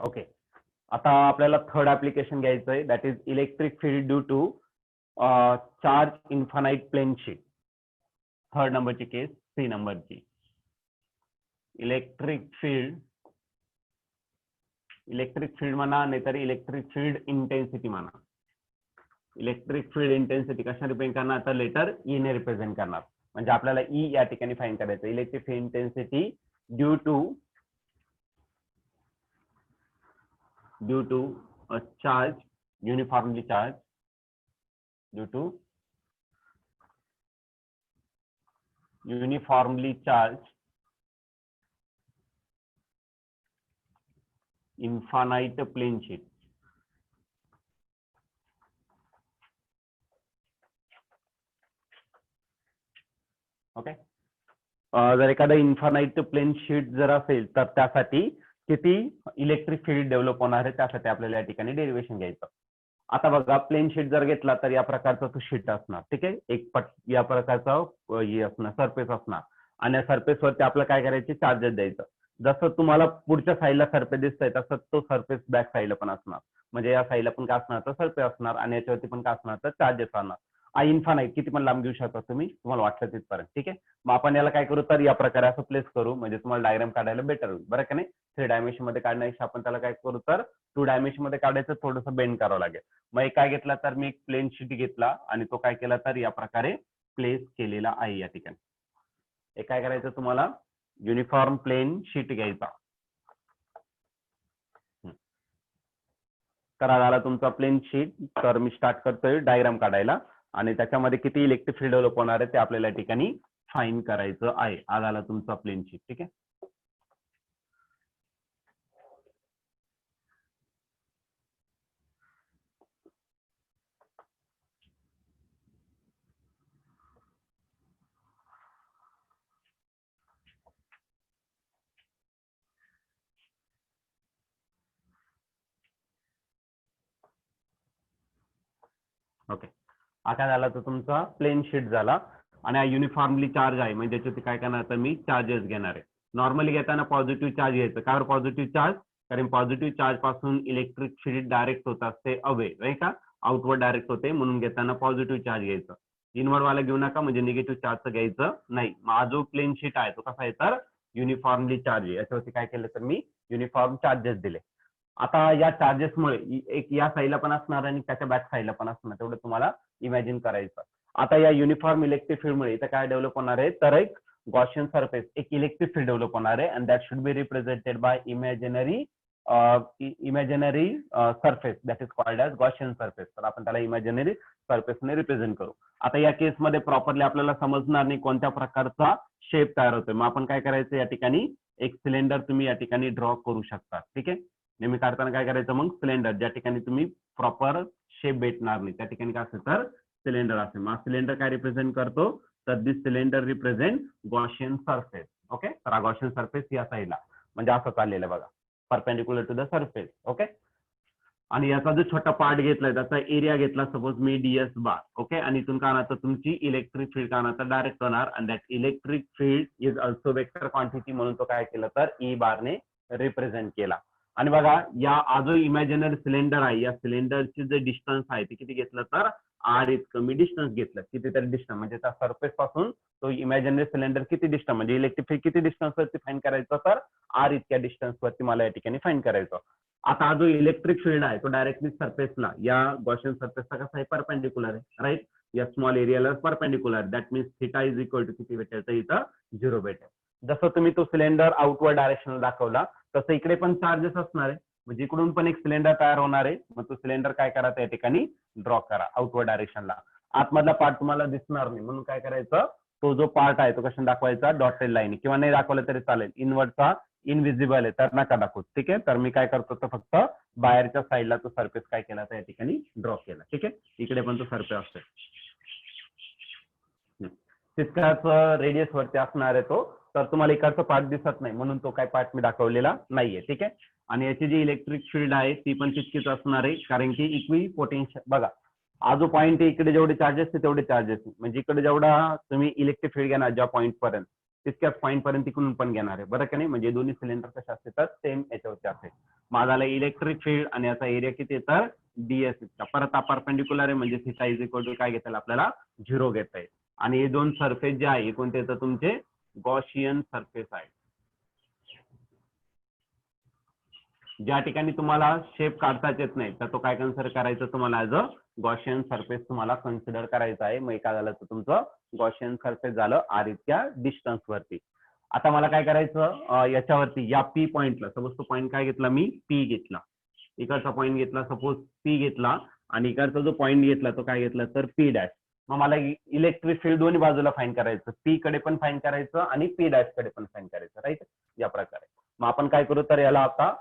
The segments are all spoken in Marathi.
ओके, आता आपल्याला थर्ड ऍप्लिकेशन घ्यायचं आहे, that is electric field due to charge infinite plane sheet. Third नंबरची केस, सी नंबरची. इलेक्ट्रिक फील्ड म्हणा, नाहीतर इलेक्ट्रिक फील्ड इंटेन्सिटी म्हणा. इलेक्ट्रिक फील्ड इंटेन्सिटी कशा रिप्रेझेंट करणार, तर लेटर ई ने रिप्रेझेंट करणार. म्हणजे आपल्याला ई या ठिकाणी फाइंड करायचं. Electric field intensity due to a charge uniformly charged due to uniformly charged infinite plane sheet. Okay, जर एखादा इन्फानाइट प्लेन शीट जर असेल तर त्यासाठी किती इलेक्ट्रिक फील्ड डेव्हलप होणार आहे त्यासाठी आपल्याला या ठिकाणी डेरिव्हेशन घ्यायचं. आता बघा, प्लेन शीट जर घेतला तर या प्रकारचा तो शीट असणार. ठीक आहे, एक पट या प्रकारचा हे असणार, सरफेस असणार. आणि या सरफेसवरती आपल्याला काय करायचे, चार्जेस द्यायचं. जसं तुम्हाला पुढच्या साईडला सरफेस दिसतंय तसं तो सरफेस बॅक साईडला पण असणार. म्हणजे या साईडला पण काय असणार, तर सरफेस असणार आणि याच्यावरती पण काय असणार, तर चार्जेस असणार. इन्फानाइट किती पण लांब घेऊ शकता तुम्ही, तुम्हाला वाटतं तिथपर्यंत. ठीक आहे, मग आपण याला काय करू, तर या प्रकारे असं प्लेस करू, म्हणजे तुम्हाला डायग्राम काढायला बेटर होईल. बरं का नाही, 3 डायमेन्शन मध्ये काढण्यापेक्षा आपण त्याला काय करू, तर 2 डायमेन्शन मध्ये काढायचं, थोडंसं बेंड करावं लागेल. मग एक काय घेतला, तर मी एक प्लेन शीट घेतला आणि तो काय केला, तर या प्रकारे प्लेस केलेला आहे या ठिकाणी. एक काय करायचं, तुम्हाला युनिफॉर्म प्लेन शीट घ्यायचा. तर आला तुमचा प्लेन शीट. तर मी स्टार्ट करतोय डायग्राम काढायला आणि त्याच्यामध्ये किती इलेक्ट्रिक फील्ड डेव्हलप होणार आहे ते आपल्याला या ठिकाणी फाइंड करायचं आहे. आला तुमचा प्लेन शीट. ठीक आहे, ओके. आता झाला तर तुमचा प्लेन शीट झाला आणि हा युनिफॉर्मली चार्ज आहे, म्हणजे त्याच्यावरती काय करणार, तर मी चार्जेस घेणार आहे. नॉर्मली घेताना पॉझिटिव्ह चार्ज घ्यायचं. कारण पॉझिटिव्ह चार्ज, कारण पॉझिटिव्ह चार्ज पासून इलेक्ट्रिक फील्ड डायरेक्ट होत असते अवे, राईट का, आउटवर्ड डायरेक्ट होते, म्हणून घेताना पॉझिटिव्ह चार्ज घ्यायचं. इनवर्ड वाला घेऊ नका, म्हणजे निगेटिव्ह चार्जचं घ्यायचं नाही. हा जो प्लेन शीट आहे तो कसा आहे, तर युनिफॉर्मली चार्ज आहे. याच्यावरती काय केलं, तर मी युनिफॉर्म चार्जेस दिले. आता या चार्जेसमुळे एक या साईडला पण असणार आणि त्याच्या बॅक साईडला पण असणार, तेवढं तुम्हाला इमॅजिन करायचं. आता या युनिफॉर्म इलेक्ट्रिक फील्डमुळे इथं काय डेव्हलप होणार आहे, तर एक गॉशियन सरफेस, एक इलेक्ट्रिक फील्ड डेव्हलप होणार आहे. And that should be represented by imaginary surface that is called as Gaussian surface. तर आपण त्याला इमॅजिनरी सरफेसने रिप्रेझेंट करू. आता या केसमध्ये प्रॉपरली आपल्याला समजणार नाही कोणत्या प्रकारचा शेप तयार होतोय. मग आपण काय करायचं, या ठिकाणी एक सिलेंडर तुम्ही या ठिकाणी ड्रॉ करू शकता. ठीक आहे, नेहमी काढताना काय करायचं, मग सिलेंडर ज्या ठिकाणी तुम्ही प्रॉपर शेप भेटणार नाही त्या ठिकाणी काय असेल, तर सिलेंडर असेल. मग सिलेंडर काय रिप्रेझेंट करतो, तर this cylinder represent Gaussian surface. Okay, तर हा गॉशियन सरफेस या साईडला म्हणजे असं चाललेलं बघा, perpendicular to the surface. Okay, आणि याचा जो छोटा पार्ट घेतलाय त्याचा एरिया घेतला सपोज मी ds बार. ओके, आणि इथून काय होणार, तुमची इलेक्ट्रिक फील्ड काय होणार, डायरेक्ट होणार. And that electric field is also vector quantity, म्हणून तो काय केलं, तर ई बारने रिप्रेझेंट केला. आणि बघा, या जो इमॅजिनरी सिलेंडर आहे, या सिलेंडरचे जे डिस्टन्स आहे ते किती घेतलं, तर आर इतकं मी डिस्टन्स घेतलं. कितीतरी डिस्टन्स, म्हणजे त्या सरफेस पासून तो इमॅजिनरी सिलेंडर किती डिस्टन्स, म्हणजे इलेक्ट्रिक फील्ड किती डिस्टन्स वरती फाइंड करायचं, तर आर इतक्या डिस्टन्स वरती मला या ठिकाणी फाइंड करायचं. आता हा जो इलेक्ट्रिक फील्ड आहे तो डायरेक्टली सरफेसला, या गॉशियन सरफेसला कसा आहे, परपेंडिक्युलर आहे, राईट. या स्मॉल एरियाला perpendicular, that means theta is equal to किती भेटेल, तर इथं 0 भेटेल. जसं तुम्ही तो सिलेंडर आउटवर्ड डायरेक्शन दाखवला तसं इकडे पण चार्जेस असणार आहे, म्हणजे इकडून पण एक सिलेंडर तयार होणार आहे. मग तो सिलेंडर काय करा, त्या ठिकाणी ड्रॉ करा आउटवर्ड डायरेक्शनला. आतमधला पार्ट तुम्हाला दिसणार नाही, म्हणून काय करायचं, तो जो पार्ट आहे तो कशाने दाखवायचा, डॉटेड लाईन, किंवा नाही दाखवलं तरी चालेल. इनवर्डचा इनविजिबल आहे तर नका दाखवू. ठीक आहे, तर मी काय करतो, तर फक्त बाहेरच्या साईडला तो सरफेस काय केला, त्या ठिकाणी ड्रॉ केला. ठीक आहे, इकडे पण तो सरफेस असतो, तितकाच रेडियस वरती असणार आहे तो. तर तुम्हाला इकडचा पार्ट दिसत नाही म्हणून तो काय पार्ट मी दाखवलेला नाहीये. ठीक आहे, आणि याची जी इलेक्ट्रिक फील्ड आहे ती पण तितकीच असणार आहे, कारण की इक्वी पोटेन्शियल. बघा, हा जो पॉईंट आहे इकडे जेवढे चार्जेस तेवढे चार्जेस, म्हणजे इकडे जेवढा तुम्ही इलेक्ट्रिक फील्ड घ्या ना ज्या पॉईंट पर्यंत, तितक्याच पॉईंट पर्यंत तिकडून पण घेणार आहे, बरं का नाही. म्हणजे दोन्ही सिलेंडर कसे असते तर सेम याच्यावरती असेल. माझा इलेक्ट्रिक फील्ड आणि याचा एरिया किती तर डीएस इतका. परत हा परपेंडिक्युलर आहे म्हणजे थिटा इज इक्वल टू काय घेता येईल आपल्याला 0 घेता येईल. आणि हे दोन सरफेस जे आहे कोणते तर तुमचे गॉशियन सरफेस आहे. ज्या ठिकाणी तुम्हाला शेप काढताच येत नाही तर तो काय कन्सिडर करायचं तुम्हाला ऍज अ गॉशियन सरफेस तुम्हाला कन्सिडर करायचं आहे. मग काय झालं तर तुमचं गॉशियन सरफेस झालं आर इतक्या डिस्टन्स वरती. आता मला काय करायचं याच्यावरती या पी पॉइंटला सपोज तो पॉइंट काय घेतला मी पी घेतला, इकडचा पॉइंट घेतला सपोज पी घेतला आणि इकडचा जो पॉइंट घेतला तो काय घेतला तर पी डॅश. मग मला इलेक्ट्रिक फील्ड दोन्ही बाजूला फाइंड करायचं, पी कडे पण फाइंड करायचं आणि पी डॅश कडे पण फाइंड करायचं, राईट. या प्रकारे मग आपण काय करू तर याला आता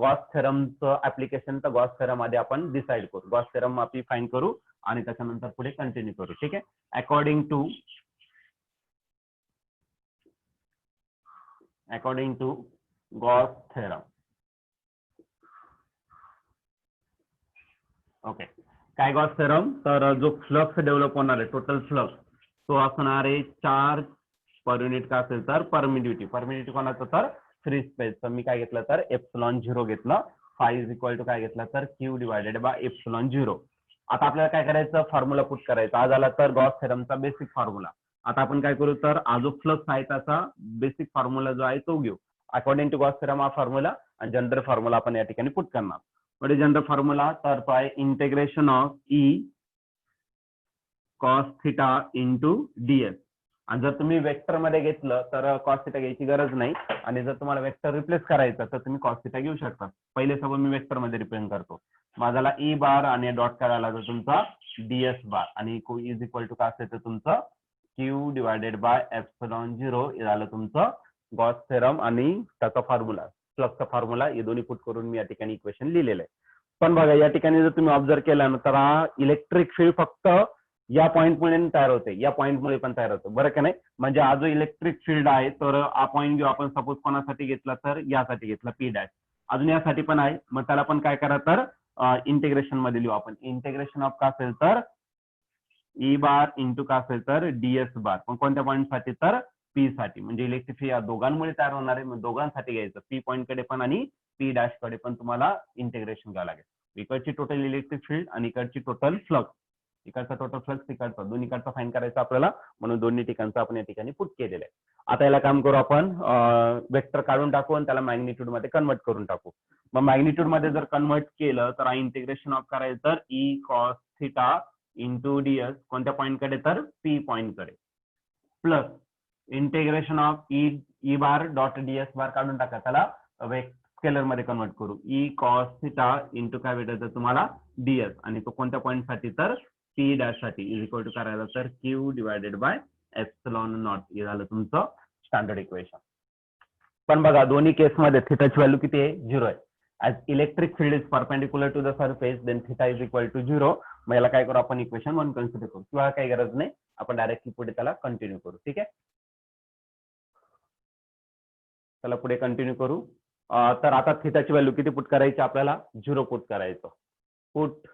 गॉस थेरमचं ऍप्लिकेशन तर गॉस थेरम मध्ये आपण डिसाइड करू, गॉस थेरम आपण फाइंड करू आणि त्याच्यानंतर पुढे कंटिन्यू करू, ठीक आहे. According to Gauss theorem, okay. काय गॉस थेरम तर जो फ्लक्स डेव्हलप होणार आहे टोटल फ्लक्स तो असणार आहे चार्ज पर युनिट का असेल तर परमिटिव्हिटी. परमिटिव्हिटी कोणाचं तर फ्री स्पेस. तर मी काय घेतलं तर एप्सिलॉन 0 घेतलं. फाय इज इक्वल टू काय घेतलं तर क्यू डिवायडेड बाय एप्सिलॉन 0. आता आपल्याला काय करायचं फॉर्म्युला पुट करायचा. आज आला तर गॉस थेरमचा बेसिक फॉर्म्युला. आता आपण काय करू तर हा जो फ्लक्स आहे त्याचा बेसिक फॉर्म्युला जो आहे तो घेऊ. अकॉर्डिंग टू गॉस थेरम हा फॉर्म्युला आणि जनरल फॉर्म्युला आपण या ठिकाणी पुट करणार. व्हॉट इज जनरल फॉर्म्युला तर by integration of E cos theta into DS. आणि जर तुम्ही वेक्टर मध्ये घेतलं तर कॉस थिटा घ्यायची गरज नाही आणि जर तुम्हाला वेक्टर रिप्लेस करायचं तर तुम्ही कॉस थिटा घेऊ शकता. पहिले सगळं मी वेक्टर मध्ये रिप्रेझेंट करतो. माझ्याला ई बार आणि डॉट करायला तर तुमचा डीएस बार आणि इज इक्वल टू काय असेल तर तुमचं क्यू डिवायडेड बाय एप्सिलॉन 0 हे झालं तुमचं गॉस थेरम आणि त्याचा फॉर्म्युला फ्लक्सचा फॉर्म्युला हे दोन्ही पुट करून मी या ठिकाणी इक्वेशन लिहिलेलं आहे. पण बघा या ठिकाणी जर तुम्ही ऑब्झर्व केलं तर हा इलेक्ट्रिक फील्ड फक्त या पॉईंटमुळे तयार होते, या पॉईंटमुळे पण तयार होतो, बरं का नाही. म्हणजे हा जो इलेक्ट्रिक फील्ड आहे तर हा पॉईंट घेऊ आपण सपोज कोणासाठी घेतला तर यासाठी घेतला पी डॅश. अजून यासाठी पण आहे मग त्याला पण काय करा तर इंटिग्रेशन मध्ये लिहू आपण. इंटिग्रेशन ऑफ का असेल तर ई बार इंटू का असेल तर डीएस बार. पण कोणत्या पॉईंट साठी तर पी साठी. म्हणजे इलेक्ट्रिक फील्ड या दोघांमुळे तयार होणार आहे. मग दोघांसाठी घ्यायचं पी पॉईंट कडे पण आणि पी डॅश कडे पण तुम्हाला इंटिग्रेशन घ्यावं लागेल. इकडची टोटल इलेक्ट्रिक फील्ड आणि इकडची टोटल फ्लक्स, इकडचा टोटल फ्लक्स इकडचा दोन्हीकडचा फाईंड करायचा आपल्याला म्हणून दोन्ही ठिकाणचं आपण या ठिकाणी पुट केलेलं आहे. आता याला काम करू आपण वेक्टर काढून टाकू आणि त्याला मॅग्निट्यूड मध्ये कन्वर्ट करून टाकू. मग मॅग्निट्यूड मध्ये जर कन्वर्ट केलं तर इंटिग्रेशन ऑफ करायचं तर E cos theta into ds कोणत्या पॉईंट कडे तर पी पॉईंट कडे plus integration of E bar dot ds bar काढून टाका त्याला स्केलर मध्ये कन्वर्ट करू. ई कॉस थिटा इंटू काय भेटायचं तुम्हाला डीएस आणि तो कोणत्या पॉईंट साठी तर पी डॅश साठी इज इक्वल टू करायला तर Q divided by epsilon not हे झालं तुमचं स्टँडर्ड इक्वेशन. पण बघा दोन्ही केसमध्ये थिटाची व्हॅल्यू किती आहे 0 आहे. As electric field is perpendicular to the surface then theta is equal to 0. मग याला काय करू आपण इक्वेशन 1 कन्सिडर करू किंवा काही गरज नाही आपण डायरेक्टली पुढे त्याला कंटिन्यू करू, ठीक आहे. त्याला पुढे कंटिन्यू करू. तर आता थिटाची व्हॅल्यू किती पुट करायची आपल्याला 0 पुट करायचं. Put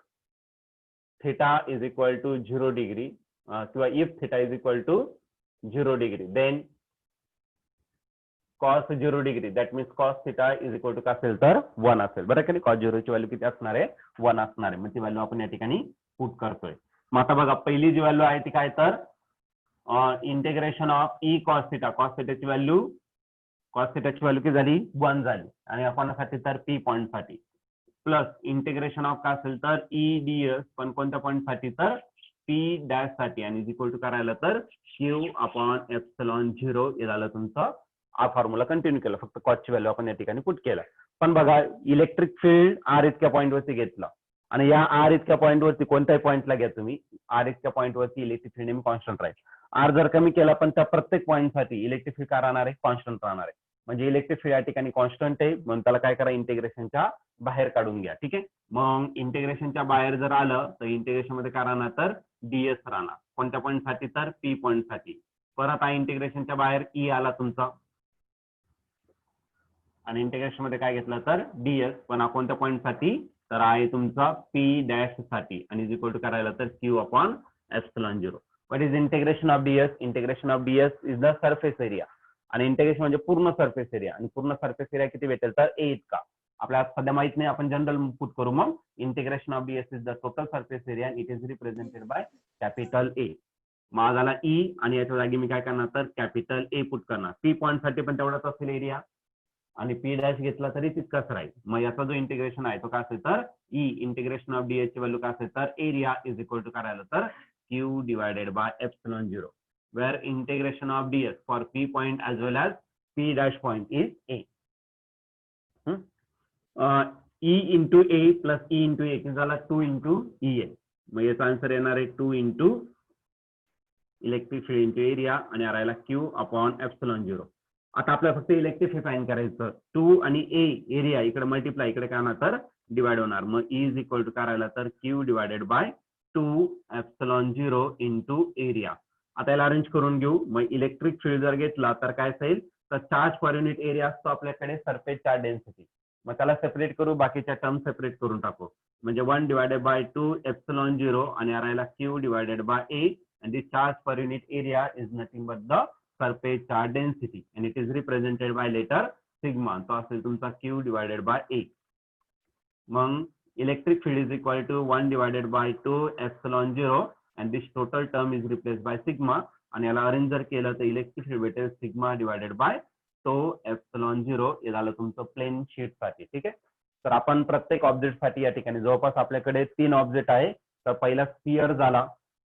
theta is equal to 0 degree किंवा if theta is equal to 0 degree then cos 0 degree that means cos theta is equal to काय असेल तर 1 असेल, बरं का नाही. cos 0 ची व्हॅल्यू किती असणार आहे 1 असणार आहे. मग ती व्हॅल्यू आपण या ठिकाणी पुट करतोय. मग आता बघा पहिली जी व्हॅल्यू आहे ती काय तर integration of E cos theta. Cos थिटाची व्हॅल्यू किती झाली 1 झाली आणि आपण साठी तर पी पॉईंट साठी प्लस इंटिग्रेशन ऑफ काय असेल तर ई डीएस पण कोणत्या पॉईंट साठी तर पी डॅश साठी आणि इक्वल टू करायला तर क्यू अपॉन एप्सिलॉन 0 हे झालं तुमचं. हा फॉर्म्युला कंटिन्यू केला फक्त कॉसची व्हॅल्यू आपण या ठिकाणी पुट केला. पण बघा इलेक्ट्रिक फील्ड आर इतक्या पॉईंट वरती घेतला आणि या आर इतक्या पॉईंट वरती कोणत्याही पॉईंटला घ्या तुम्ही आर इतक्या पॉईंट वरती इलेक्ट्रिक फील्ड नेहमी कॉन्स्टंट राहील. आर जर कमी केला पण त्या प्रत्येक पॉईंट साठी इलेक्ट्रिक फील्ड काय राहणार आहे कॉन्स्टंट राहणार आहे. म्हणजे इलेक्ट्रिक फील्ड या ठिकाणी कॉन्स्टंट आहे म्हणून त्याला काय करा इंटिग्रेशनच्या बाहेर काढून घ्या, ठीक आहे. मग इंटिग्रेशनच्या बाहेर जर आलं तर इंटिग्रेशन मध्ये काय राहणार तर डीएस राहणार कोणत्या पॉईंट साठी तर पी पॉईंट साठी. परत हा इंटिग्रेशनच्या बाहेर ई आला तुमचा आणि इंटिग्रेशन मध्ये काय घेतलं तर डीएस पण हा कोणत्या पॉईंट साठी तर आहे तुमचा पी डॅश साठी आणि इज इक्वल टू करायला तर Q upon epsilon 0. What is integration of ds? Integration of ds is the surface area. आणि इंटिग्रेशन म्हणजे पूर्ण सरफेस एरिया, आणि पूर्ण सरफेस एरिया किती भेटेल तर ए इतका. आपल्याला सध्या माहित नाही, आपण जनरल पुट करू. मग integration of ds is the total surface area, it is represented by capital ए. मग झाला ई, आणि याच्या जागी मी काय करणार तर कॅपिटल ए पुट करणार. पी पॉईंट साठी पण तेवढाच असेल एरिया, आणि पी डॅश घेतला तरी तितकाच राहील. मग याचा जो इंटिग्रेशन आहे तो काय असेल तर ई इंटिग्रेशन ऑफ ds ची व्हॅल्यू काय असेल तर एरिया इज इक्वल टू करायला तर Q divided by epsilon 0, where integration of ds for p point as well as p dash point is a. E into a plus e into a किती झाला 2 into EA. मग याचा आन्सर येणार आहे 2 into electric field into area, आणि राहिला Q अपॉन एप्सिलॉन 0. आता आपल्याला फक्त इलेक्ट्रिक फाईन करायचं. 2 आणि ए एरिया इकडे मल्टिप्लाय, इकडे काय होणार तर डिवाइड होणार. मग E इज इक्वल टू करायला तर Q divided by 2 epsilon 0 into area. आता याला अरेंज करून घेऊ. मग इलेक्ट्रिक फील्ड जर घेतला तर काय असेल तर चार्ज पर युनिट एरिया असतो आपल्याकडे सरफेस चार्ज डेन्सिटी. मग त्याला सेपरेट करू, बाकीच्या टर्म सेपरेट करून टाकू. म्हणजे 1 डिवायडेड बाय 2 एप्सिलॉन 0 आणि राहिला Q divided by A, and the charge per unit area is nothing but the surface charge density, and it is represented by letter sigma. तो असेल तुमचा Q divided by A. मग electric field is equal to 1 divided by 2 epsilon 0, and this total term is replaced by sigma. आणि याला अरेंज जर केलं तर इलेक्ट्रिक फील्ड भेटेल सिग्मा डिवायडेड बाय तो एप्सिलॉन 0. हे झालं तुमचं प्लेन शीट साठी. ठीक आहे. तर आपण प्रत्येक ऑब्जेक्ट साठी या ठिकाणी जवळपास आपल्याकडे 3 ऑब्जेक्ट आहे. तर पहिला स्फिअर झाला,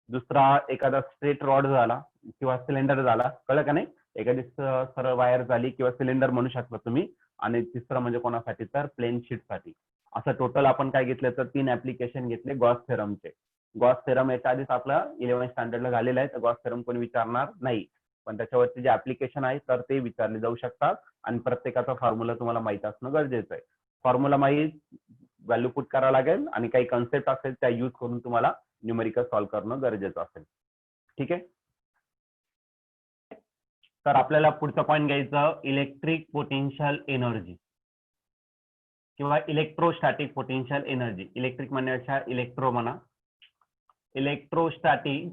दुसरा एखादा स्ट्रेट रॉड झाला किंवा सिलेंडर झाला, कळलं का नाही, एखादी सरळ वायर झाली किंवा सिलेंडर म्हणू शकता तुम्ही, आणि तिसरं म्हणजे कोणासाठी तर प्लेन शीट साठी. असं टोटल आपण काय घेतलं तर 3 ऍप्लिकेशन घेतले गॉस थेरमचे. गॉस थेरम याच्या आधीच आपलं 11th स्टँडर्डला झालेलं आहे, तर गॉस थेरम कोणी विचारणार नाही, पण त्याच्यावरती जे ऍप्लिकेशन आहे तर ते विचारले जाऊ शकतात, आणि प्रत्येकाचा फॉर्म्युला तुम्हाला माहित असणं गरजेचं आहे. फॉर्म्युला माहित, व्हॅल्यू पुट करावं लागेल, आणि काही कन्सेप्ट असेल त्या यूज करून तुम्हाला न्यूमेरिकल सॉल्व्ह करणं गरजेचं असेल. ठीक आहे. तर आपल्याला पुढचा पॉईंट घ्यायचं इलेक्ट्रिक पोटेन्शियल एनर्जी किंवा इलेक्ट्रोस्टॅटिक पोटेन्शियल एनर्जी. इलेक्ट्रिक म्हणण्यापेक्षा इलेक्ट्रो म्हणा. Electrostatic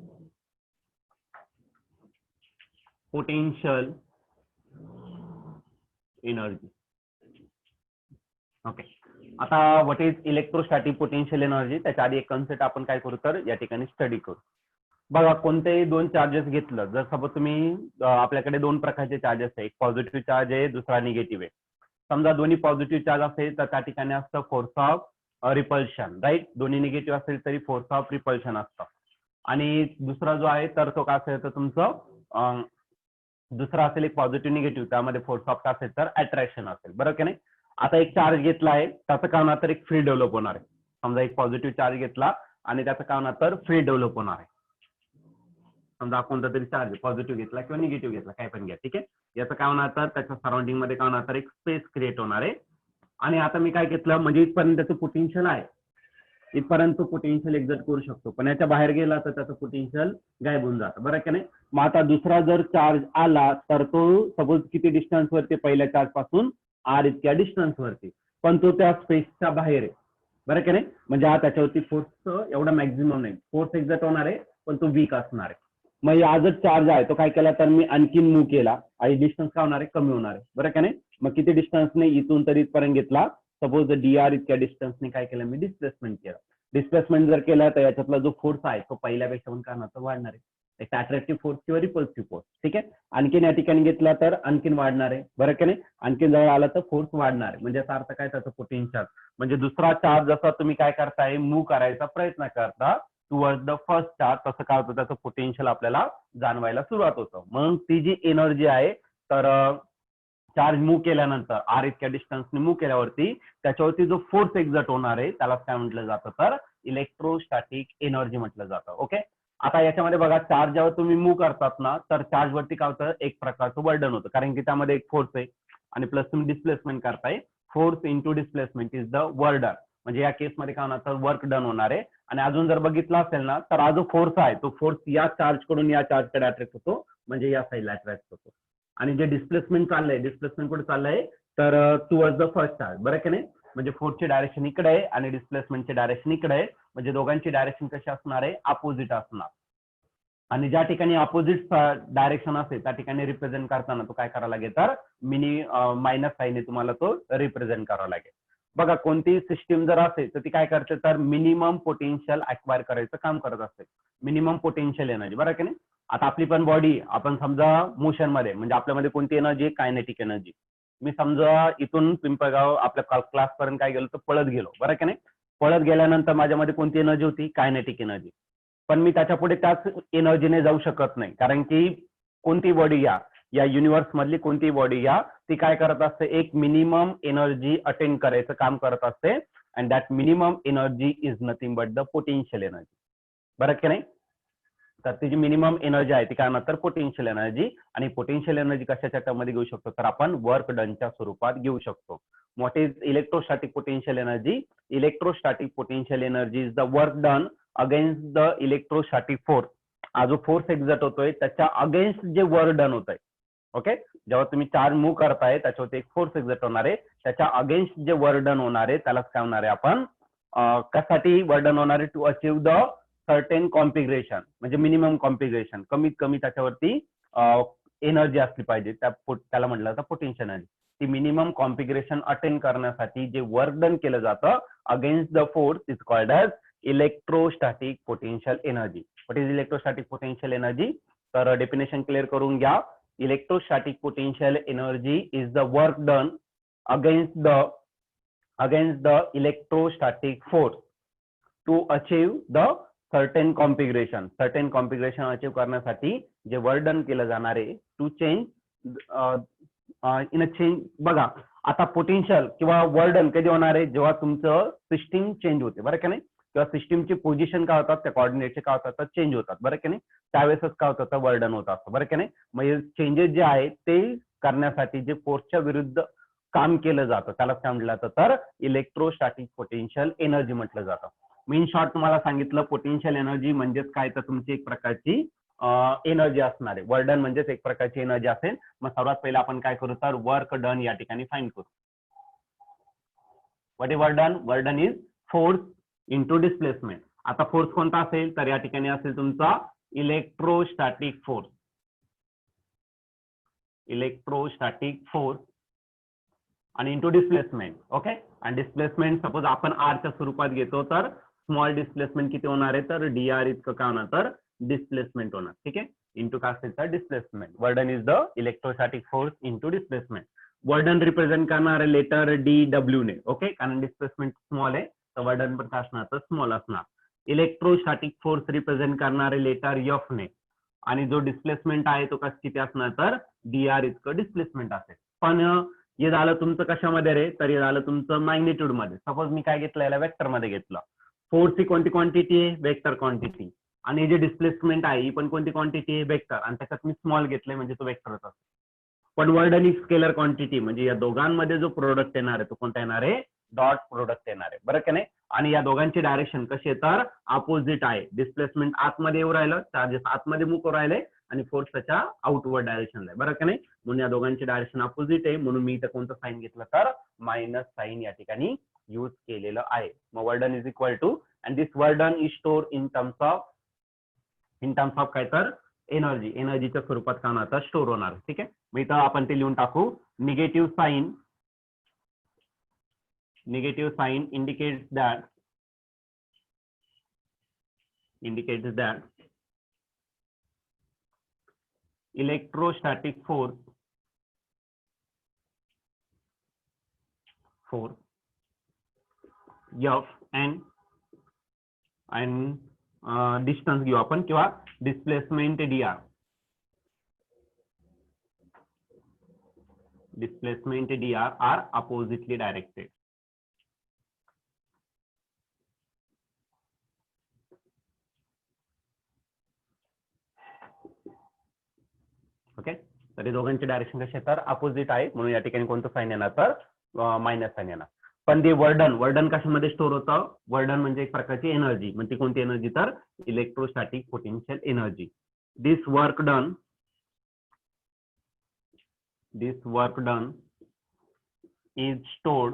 potential energy. ओके. आता what is electrostatic potential energy, त्याच्या आधी एक कन्सेप्ट आपण काय करू तर या ठिकाणी स्टडी करू. बघा, कोणतेही 2 चार्जेस घेतलं, जर सपोज तुम्ही आपल्याकडे 2 प्रकारचे चार्जेस आहे, एक पॉझिटिव्ह चार्ज आहे, दुसरा निगेटिव्ह आहे. समजा दोन्ही पॉझिटिव्ह चार्ज असेल तर त्या ठिकाणी असतं फोर्स ऑफ रिपल्शन, राईट. दोन्ही निगेटिव्ह असेल तरी फोर्स ऑफ रिपल्शन असतं. आणि दुसरा जो आहे तर तो काय असेल तर तुमचं दुसरा असेल एक पॉझिटिव्ह निगेटिव्ह, त्यामध्ये फोर्स ऑफ काय असेल तर अट्रॅक्शन असेल, बरोबर की नाही. आता एक चार्ज घेतला आहे, त्याचं काय होणार तर एक फील्ड डेव्हलप होणार आहे. समजा एक पॉझिटिव्ह चार्ज घेतला आणि त्याचं काय होणार तर फील्ड डेव्हलप होणार आहे. समजा कोणता तरी चार्ज पॉझिटिव्ह घेतला किंवा निगेटिव्ह घेतला, काय पण घ्या, ठीक आहे. याचं काय होणार तर त्याच्या सराउंडिंग मध्ये काय होणार तर एक स्पेस क्रिएट होणार आहे. आणि आता मी काय घेतलं म्हणजे इथपर्यंत त्याचं पोटेन्शियल आहे, इथपर्यंत पोटेन्शियल एक्झर्ट करू शकतो, पण याच्या बाहेर गेला तर त्याचं पोटेन्शियल गायब होऊन जातं, बरं की नाही. मग आता दुसरा जर चार्ज आला तर तो सपोज किती डिस्टन्स वरती, पहिल्या चार्ज पासून आर इतक्या डिस्टन्स वरती, पण तो त्या स्पेसच्या बाहेर आहे, बरं की नाही. म्हणजे हा त्याच्यावरती फोर्स एवढा मॅक्झिमम नाही, फोर्स एक्झर्ट होणार आहे पण तो वीक असणार आहे. मग आजच चार्ज आहे तो काय केला तर मी आणखीन मूव्ह केला आणि डिस्टन्स काय होणार आहे कमी होणार आहे, बरं का नाही. मग किती डिस्टन्सने इथून तरी इथपर्यंत घेतला, सपोज dr इतक्या डिस्टन्सने काय केलं मी डिस्प्लेसमेंट केलं. डिस्प्लेसमेंट जर केलं तर याच्यातला जो फोर्स आहे तो पहिल्यापेक्षा पण काय होणार वाढणार आहे, एक अट्रॅक्टिव्ह फोर्स किंवा रिपल्सिव्ह फोर्स, ठीक आहे. आणखीन या ठिकाणी घेतला तर आणखीन वाढणार आहे, बरं का नाही. आणखीन जवळ आला तर फोर्स वाढणार आहे, म्हणजे याचा अर्थ काय त्याचं पोटेन्शियल, म्हणजे दुसरा चार्ज जसा तुम्ही काय करताय मूव्ह करायचा प्रयत्न करता टुवर्ड्स द फर्स्ट चार्ज, तसं काय होतं त्याचं पोटेन्शियल आपल्याला जाणवायला सुरुवात होतं. मग ती जी एनर्जी आहे तर चार्ज मूव्ह केल्यानंतर आर इतक्या डिस्टन्सने मूव्ह केल्यावरती त्याच्यावरती जो फोर्स एक्झर्ट होणार आहे त्याला काय म्हटलं जातं तर इलेक्ट्रोस्टॅटिक एनर्जी म्हटलं जातं. ओके. आता याच्यामध्ये बघा, चार्ज जेव्हा तुम्ही मूव्ह करतात ना तर चार्ज वरती काय होतं एक प्रकारचं बर्डन होतं, कारण की त्यामध्ये एक फोर्स आहे आणि प्लस तुम्ही डिस्प्लेसमेंट करताय, force into displacement is the work done. म्हणजे या केसमध्ये काय होणार तर वर्क डन होणार आहे. आणि अजून जर बघितलं असेल ना तर हा जो फोर्स आहे तो फोर्स या चार्ज कडून या चार्ज कडे अट्रॅक्ट होतो, म्हणजे या साईडला अट्रॅक्ट होतो. आणि जे डिस्प्लेसमेंट चाललंय, डिस्प्लेसमेंट कुठे चाललंय तर टुवर्ड्स द फर्स्ट चार्ज, बरं की नाही. म्हणजे फोर्सची डायरेक्शन इकडे आहे आणि डिस्प्लेसमेंटची डायरेक्शन इकडे आहे, म्हणजे दोघांची डायरेक्शन कशी असणार आहे अपोजिट असणार. आणि ज्या ठिकाणी अपोजिट डायरेक्शन असेल त्या ठिकाणी रिप्रेझेंट करताना तो काय करावा लागेल तर मायनस साईनने तुम्हाला तो रिप्रेझेंट करावा लागेल. बघा कोणतीही सिस्टीम जर असेल तर ती काय करते तर मिनिमम पोटेन्शियल अक्वायर करायचं काम करत असते. मिनिमम पोटेन्शियल एनर्जी बरं की नाही. आता आपली पण बॉडी आपण समजा मोशन मध्ये म्हणजे आपल्यामध्ये कोणती एनर्जी कायनेटिक एनर्जी. मी समजा इथून पिंपळगाव आपल्या क्लास पर्यंत काय गेलो तर पळत गेलो बरं की नाही. पळत गेल्यानंतर माझ्यामध्ये कोणती एनर्जी होती कायनेटिक एनर्जी. पण मी त्याच्या पुढे त्याच एनर्जीने जाऊ शकत नाही कारण की कोणती बॉडी या युनिव्हर्स मधली कोणती बॉडी ती काय करत असते एक मिनिमम एनर्जी अटेंड करायचं काम करत असते and that minimum energy is nothing but the potential energy बरं की नाही. तर ती जी मिनिमम एनर्जी आहे ती काय म्हणतात पोटेन्शियल एनर्जी. आणि पोटेन्शियल एनर्जी कशाच्या टर्म मध्ये घेऊ शकतो तर आपण वर्क डनच्या स्वरूपात घेऊ शकतो. What is electrostatic potential energy. Electrostatic potential energy is the work done against the electrostatic force. हा जो फोर्स एक्झर्ट होतोय त्याच्या अगेन्स्ट जे वर्क डन होत आहे. ओके जेव्हा तुम्ही चार्ज मूव्ह करताय त्याच्यावरती एक फोर्स एक्झर्ट होणार आहे त्याच्या अगेन्स्ट जे वर्क डन होणार आहे त्यालाच काय होणार आहे आपण कशासाठी वर्क डन होणार आहे to achieve the certain configuration म्हणजे मिनिमम कॉन्फिगरेशन कमीत कमी त्याच्यावरती एनर्जी असली पाहिजे त्याला म्हटलं जातं पोटेन्शियल एनर्जी. ती मिनिमम कॉन्फिगरेशन अटेंड करण्यासाठी जे वर्क डन केलं जातं against the force is called as electrostatic potential energy. What is electrostatic potential energy. तर डेफिनेशन क्लिअर करून घ्या. Electrostatic potential energy is the work done against the electrostatic force to achieve the certain configuration achieve करण्यासाठी जे वर्क डन केलं जाणार आहे to change in a change. बघा आता पोटेन्शियल किंवा वर्क डन कधी होणार आहे जेव्हा तुमचं सिस्टीम चेंज होते बरं की नाही किंवा सिस्टीमची पोझिशन काय होतात त्या कोऑर्डिनेटचे काय होतात चेंज होतात बरं की नाही. त्यावेळेसच काय होतं तर वर्क डन होत असतं बरं की नाही. मग चेंजेस जे आहेत ते करण्यासाठी जे फोर्सच्या विरुद्ध काम केलं जातं त्याला काय म्हटलं जातं तर इलेक्ट्रोस्टॅटिक पोटेन्शियल एनर्जी म्हटलं जातं. इन शॉर्ट तुम्हाला सांगितलं पोटेन्शियल एनर्जी म्हणजेच काय तर तुमची एक प्रकारची एनर्जी असणार आहे. वर्क डन म्हणजेच एक प्रकारची एनर्जी असेल. मग सर्वात पहिले आपण काय करू तर वर्क डन या ठिकाणी फाइंड करू. What is work done. Work done is force into displacement. आता फोर्स कोणता असेल तर या ठिकाणी असेल तुमचा इलेक्ट्रोस्टॅटिक फोर्स. इलेक्ट्रोस्टॅटिक फोर्स आणि इंटू डिस्प्लेसमेंट. ओके आणि डिस्प्लेसमेंट सपोज आपण आरच्या स्वरूपात घेतो तर स्मॉल डिस्प्लेसमेंट किती होणार आहे तर डीआर इतकं काय होणार तर डिस्प्लेसमेंट होणार. ठीक आहे इंटू काय असेल तर displacement. Work done is the electrostatic force into displacement. Work done represent करणार लेटर डी डब्ल्यू ने. ओके कारण डिस्प्लेसमेंट स्मॉल आहे तर वर्क डन पण काय असणार तर स्मॉल असणार. इलेक्ट्रोस्टॅटिक फोर्स रिप्रेझेंट करणारे लेटर एफ ने आणि जो डिस्प्लेसमेंट आहे तो किती असणार तर डीआर इतकं डिस्प्लेसमेंट असेल. पण हे झालं तुमचं कशामध्ये रे तर हे झालं तुमचं मॅग्निट्यूड मध्ये. सपोज मी काय घेतलं याला वेक्टर मध्ये घेतलं. फोर्स ही कोणती क्वांटिटी आहे वेक्टर क्वांटिटी आणि जे डिस्प्लेसमेंट आहे ही पण कोणती क्वांटिटी आहे वेक्टर आणि त्याच्यात मी स्मॉल घेतलंय म्हणजे तो वेक्टरच असतो. पण work done is scalar quantity म्हणजे या दोघांमध्ये जो प्रोडक्ट येणार आहे तो कोणता येणार आहे डॉट प्रोडक्ट येणार आहे बरं की नाही. आणि या दोघांची डायरेक्शन कशी आहे तर अपोजिट आहे. डिस्प्लेसमेंट आतमध्ये येऊ राहिलं चार्जेस आतमध्ये मूव्ह करू राहिले आणि फोर्स त्याच्या आउटवर्ड डायरेक्शनला आहे बरं की नाही. म्हणून या दोघांची डायरेक्शन अपोजिट आहे म्हणून मी इथं कोणतं साईन घेतलं तर मायनस साईन या ठिकाणी यूज केलेलं आहे. मग work done is equal to and this work done is store in terms of काय तर एनर्जीच्या स्वरूपात काय होणार स्टोर होणार. ठीक आहे मग इथं आपण ते लिहून टाकू. Negative sign indicates that electrostatic force F and distance घेऊ आपण किंवा displacement dr are oppositely directed. Okay तर हे दोघांची डायरेक्शन कशी तर अपोजिट आहे म्हणून या ठिकाणी कोणतं साइन येणार तर मायनस साइन येणार. पण ते वर्क कशामध्ये स्टोर होतं. वर्क डन म्हणजे एक प्रकारची एनर्जी म्हणजे कोणती एनर्जी तर electrostatic potential energy. This work done is stored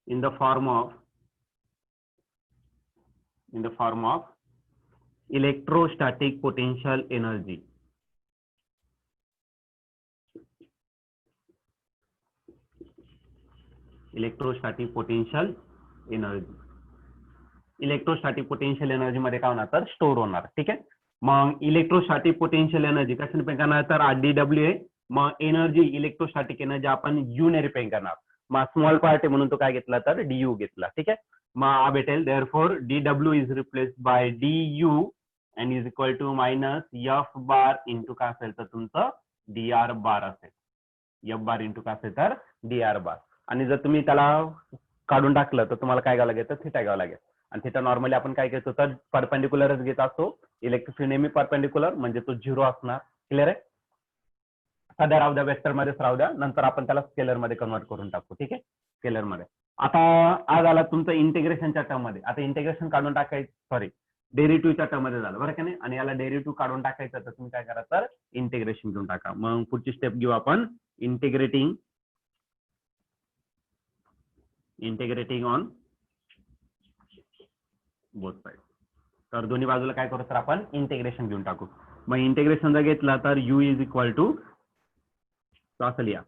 in the form of electrostatic potential energy. Electrostatic potential energy. Electrostatic potential energy मध्ये काय होणार तर स्टोअर होणार. ठीक आहे. मग इलेक्ट्रोस्टॅटिक पोटेन्शियल एनर्जी कशाने रिप्रेझेंट करणार तर RdW आहे. मग एनर्जी इलेक्ट्रोस्टॅटिक एनर्जी आपण U ने रिप्रेझेंट करणार. मग स्मॉल पार्ट आहे म्हणून तो काय घेतला तर DU घेतला. ठीक आहे. मग भेटेल therefore DW is replaced by DU and is equal to minus F bar into काय असेल तर तुमचं DR बार असेल. F बार इंटू काय असेल तर DR बार. आणि जर तुम्ही त्याला काढून टाकलं तर तुम्हाला काय घ्यावं लागेल तर थिटा घ्यावं लागेल. आणि थिटा नॉर्मली आपण काय घेतो तर परपेंडिक्युलरच घेत असतो. इलेक्ट्रिक फील्ड नेहमी परपेंडिक्युलर म्हणजे तो 0 असणार. क्लिअर आहे. सध्या राहू द्या, वेक्टर मध्येच राहू द्या, नंतर आपण त्याला स्केलर मध्ये कन्वर्ट करून टाकू. ठीक आहे. स्केलर मध्ये आता आज आला तुमचं इंटिग्रेशनच्या टर्म मध्ये. आता इंटिग्रेशन काढून टाकायचं, सॉरी डेरिव्हेटिव्हच्या टर्म मध्ये झालं बरं का नाही. आणि याला डेरिव्हेटिव्ह काढून टाकायचं तर तुम्ही काय करा तर इंटिग्रेशन घेऊन टाका. मग पुढची स्टेप घेऊ आपण इंटिग्रेटिंग ऑन बोथ साइड. तर दोन्ही बाजूला काय करू तर आपण इंटिग्रेशन घेऊन टाकू. मग इंटिग्रेशन जर घेतला तर U इज इक्वल टू असं लिहा.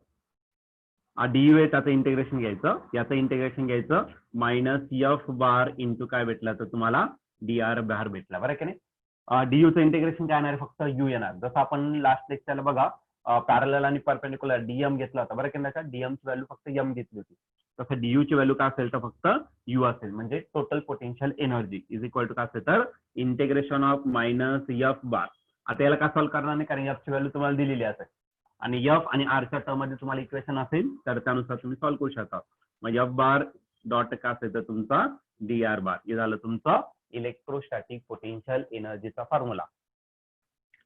DU आहे त्याचं इंटिग्रेशन घ्यायचं, याचं इंटिग्रेशन घ्यायचं मायनस F बार इंटू काय भेटला तर तुम्हाला DR बार भेटला बरं की नाही. DU चं इंटिग्रेशन काय येणार फक्त U येणार. जसं आपण लास्ट लेक्चरला बघा पॅरलल आणि परपेंडिक्युलर DM घेतला होता बरं की नाही. त्याच्यात DM ची व्हॅल्यू फक्त M घेतली होती. तसं DU ची व्हॅल्यू काय असेल तर फक्त U असेल. म्हणजे total potential energy is equal to काय असेल तर integration of minus F bar. आता याला काय सॉल्व्ह करणार नाही कारण F ची व्हॅल्यू तुम्हाला दिलेली असेल आणि F आणि R च्या टर्म मध्ये तुम्हाला इक्वेशन असेल तर त्यानुसार तुम्ही सॉल्व्ह करू शकता. मग F बार डॉट काय असेल तर तुमचा DR बार. हे झालं तुमचं इलेक्ट्रोस्टॅटिक पोटेन्शियल एनर्जीचा फॉर्म्युला.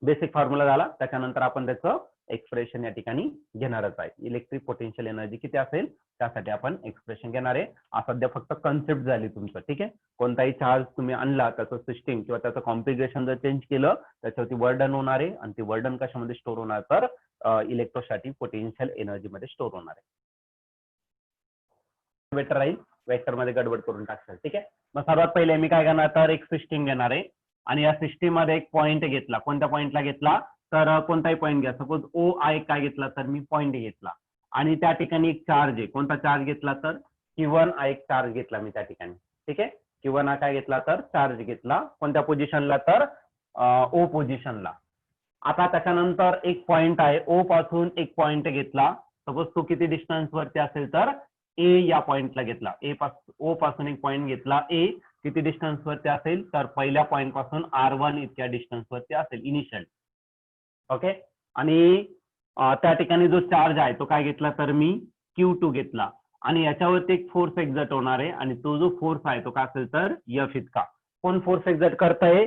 बेसिक फॉर्म्युला झाला. त्याच्यानंतर आपण त्याचं एक्सप्रेशन या ठिकाणी घेणारच आहे. इलेक्ट्रिक पोटेन्शियल एनर्जी किती असेल त्यासाठी आपण एक्सप्रेशन घेणार आहे. सध्या फक्त कन्सेप्ट झाली तुमचं. ठीक आहे. कोणताही चार्ज तुम्ही आणला त्याचं सिस्टीम किंवा त्याचं कॉन्फिगरेशन जर चेंज केलं त्याच्यावरती वर्डन होणार आहे आणि ते वर्डन कशामध्ये स्टोअर होणार तर इलेक्ट्रोस्टॅटिक पोटेन्शियल एनर्जी मध्ये स्टोअर होणार आहे. बेटर राहील वेक्टर मध्ये गडबड करून टाकशाल. ठीक आहे. मग सर्वात पहिले मी काय करणार तर एक सिस्टीम घेणार आहे आणि या सिस्टीम मध्ये एक पॉइंट घेतला. कोणत्या पॉइंटला घेतला तर कोणताही पॉइंट घ्या. सपोज O आहे काय घेतला तर मी पॉइंट घेतला आणि त्या ठिकाणी एक चार्ज आहे. कोणता चार्ज घेतला तर Q1 हा एक चार्ज घेतला मी त्या ठिकाणी. ठीक आहे. Q1 हा काय घेतला तर चार्ज घेतला. कोणत्या पोझिशनला तर O पोझिशनला. आता त्याच्यानंतर एक पॉइंट आहे O पासून एक पॉइंट घेतला. सपोज तो किती डिस्टन्स वरती असेल तर A या पॉइंटला घेतला. O पासून एक पॉइंट घेतला. A किती डिस्टन्स वरती असेल तर पहिल्या पॉइंट पासून R1 इतक्या डिस्टन्स वरती असेल इनिशियल. ओके. आणि त्या ठिकाणी जो चार्ज आहे तो काय घेतला तर मी Q2 घेतला आणि याच्यावरती एक फोर्स एक्झर्ट होणार आहे आणि तो जो फोर्स आहे तो काय असेल तर F इतका. कोण फोर्स एक्झर्ट करताय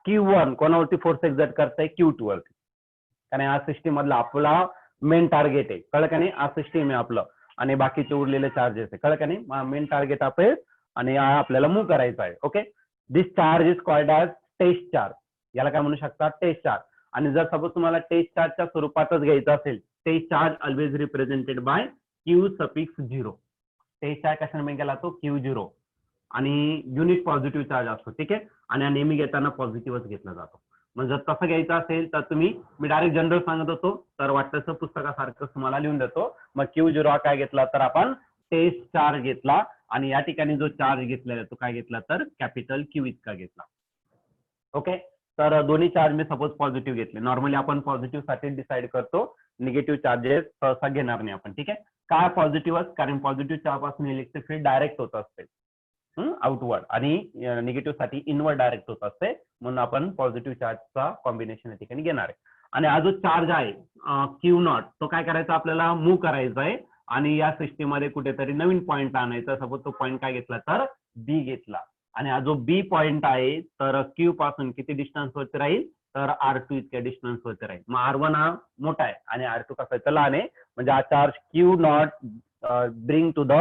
Q1. कोणावरती फोर्स एक्झर्ट करताय Q2 वरती. कारण हा सिस्टीम मधला आपला मेन टार्गेट आहे. कळलं का नाही. हा सिस्टीम आहे आपलं आणि बाकीचे उरलेले चार्जेस आहे. कळलं का नाही. मेन टार्गेट आहे आणि आपल्याला मूव्ह करायचा आहे. Okay. This charge is called as test charge. याला काय म्हणू शकता टेस्ट चार्ज. आणि जर सपोज तुम्हाला टेस्ट चार्जच्या स्वरूपातच घ्यायचं असेल test charge always represented by Q0. Test charge कशाने केला तो Q0 आणि युनिट पॉझिटिव्ह चार्ज असतो. ठीक आहे. आणि नेहमी घेताना पॉझिटिव्हच घेतला जातो. मग जर तसं घ्यायचं असेल तर तुम्ही मी डायरेक्ट जनरल सांगत होतो तर वाटतं पुस्तकासारखं तुम्हाला लिहून देतो. मग Q0 हा काय घेतला तर आपण टेस्ट चार्ज घेतला आणि या ठिकाणी जो चार्ज घेतलेला तो काय घेतला तर कॅपिटल Q इतका घेतला. ओके. तर दोन्ही चार्ज मी सपोज पॉझिटिव्ह घेतले. नॉर्मली आपण पॉझिटिव्ह साठी डिसाइड करतो. निगेटिव्ह चार्जेस सहसा घेणार नाही आपण. ठीक आहे. काय पॉझिटिव्हच कारण पॉझिटिव्ह चार्ज पासून इलेक्ट्रिक फील्ड डायरेक्ट होत असते आउटवर्ड आणि निगेटिव्ह साठी इनवर्ड डायरेक्ट होत असते. म्हणून आपण पॉझिटिव्ह चार्जचा कॉम्बिनेशन या ठिकाणी घेणार आहे. आणि हा जो चार्ज आहे Q0 तो काय करायचा आपल्याला मूव्ह करायचा आहे आणि या सिस्टीम मध्ये कुठेतरी नवीन पॉइंट आणायचा. सपोज तो पॉइंट काय घेतला तर B घेतला आणि हा जो B पॉइंट आहे तर Q पासून किती डिस्टन्स वरती राहील तर R2 इतक्या डिस्टन्स वरती राहील. मग R1 हा मोठा आहे आणि R2 कसा लहान आहे. म्हणजे हा charge Q0 bring to the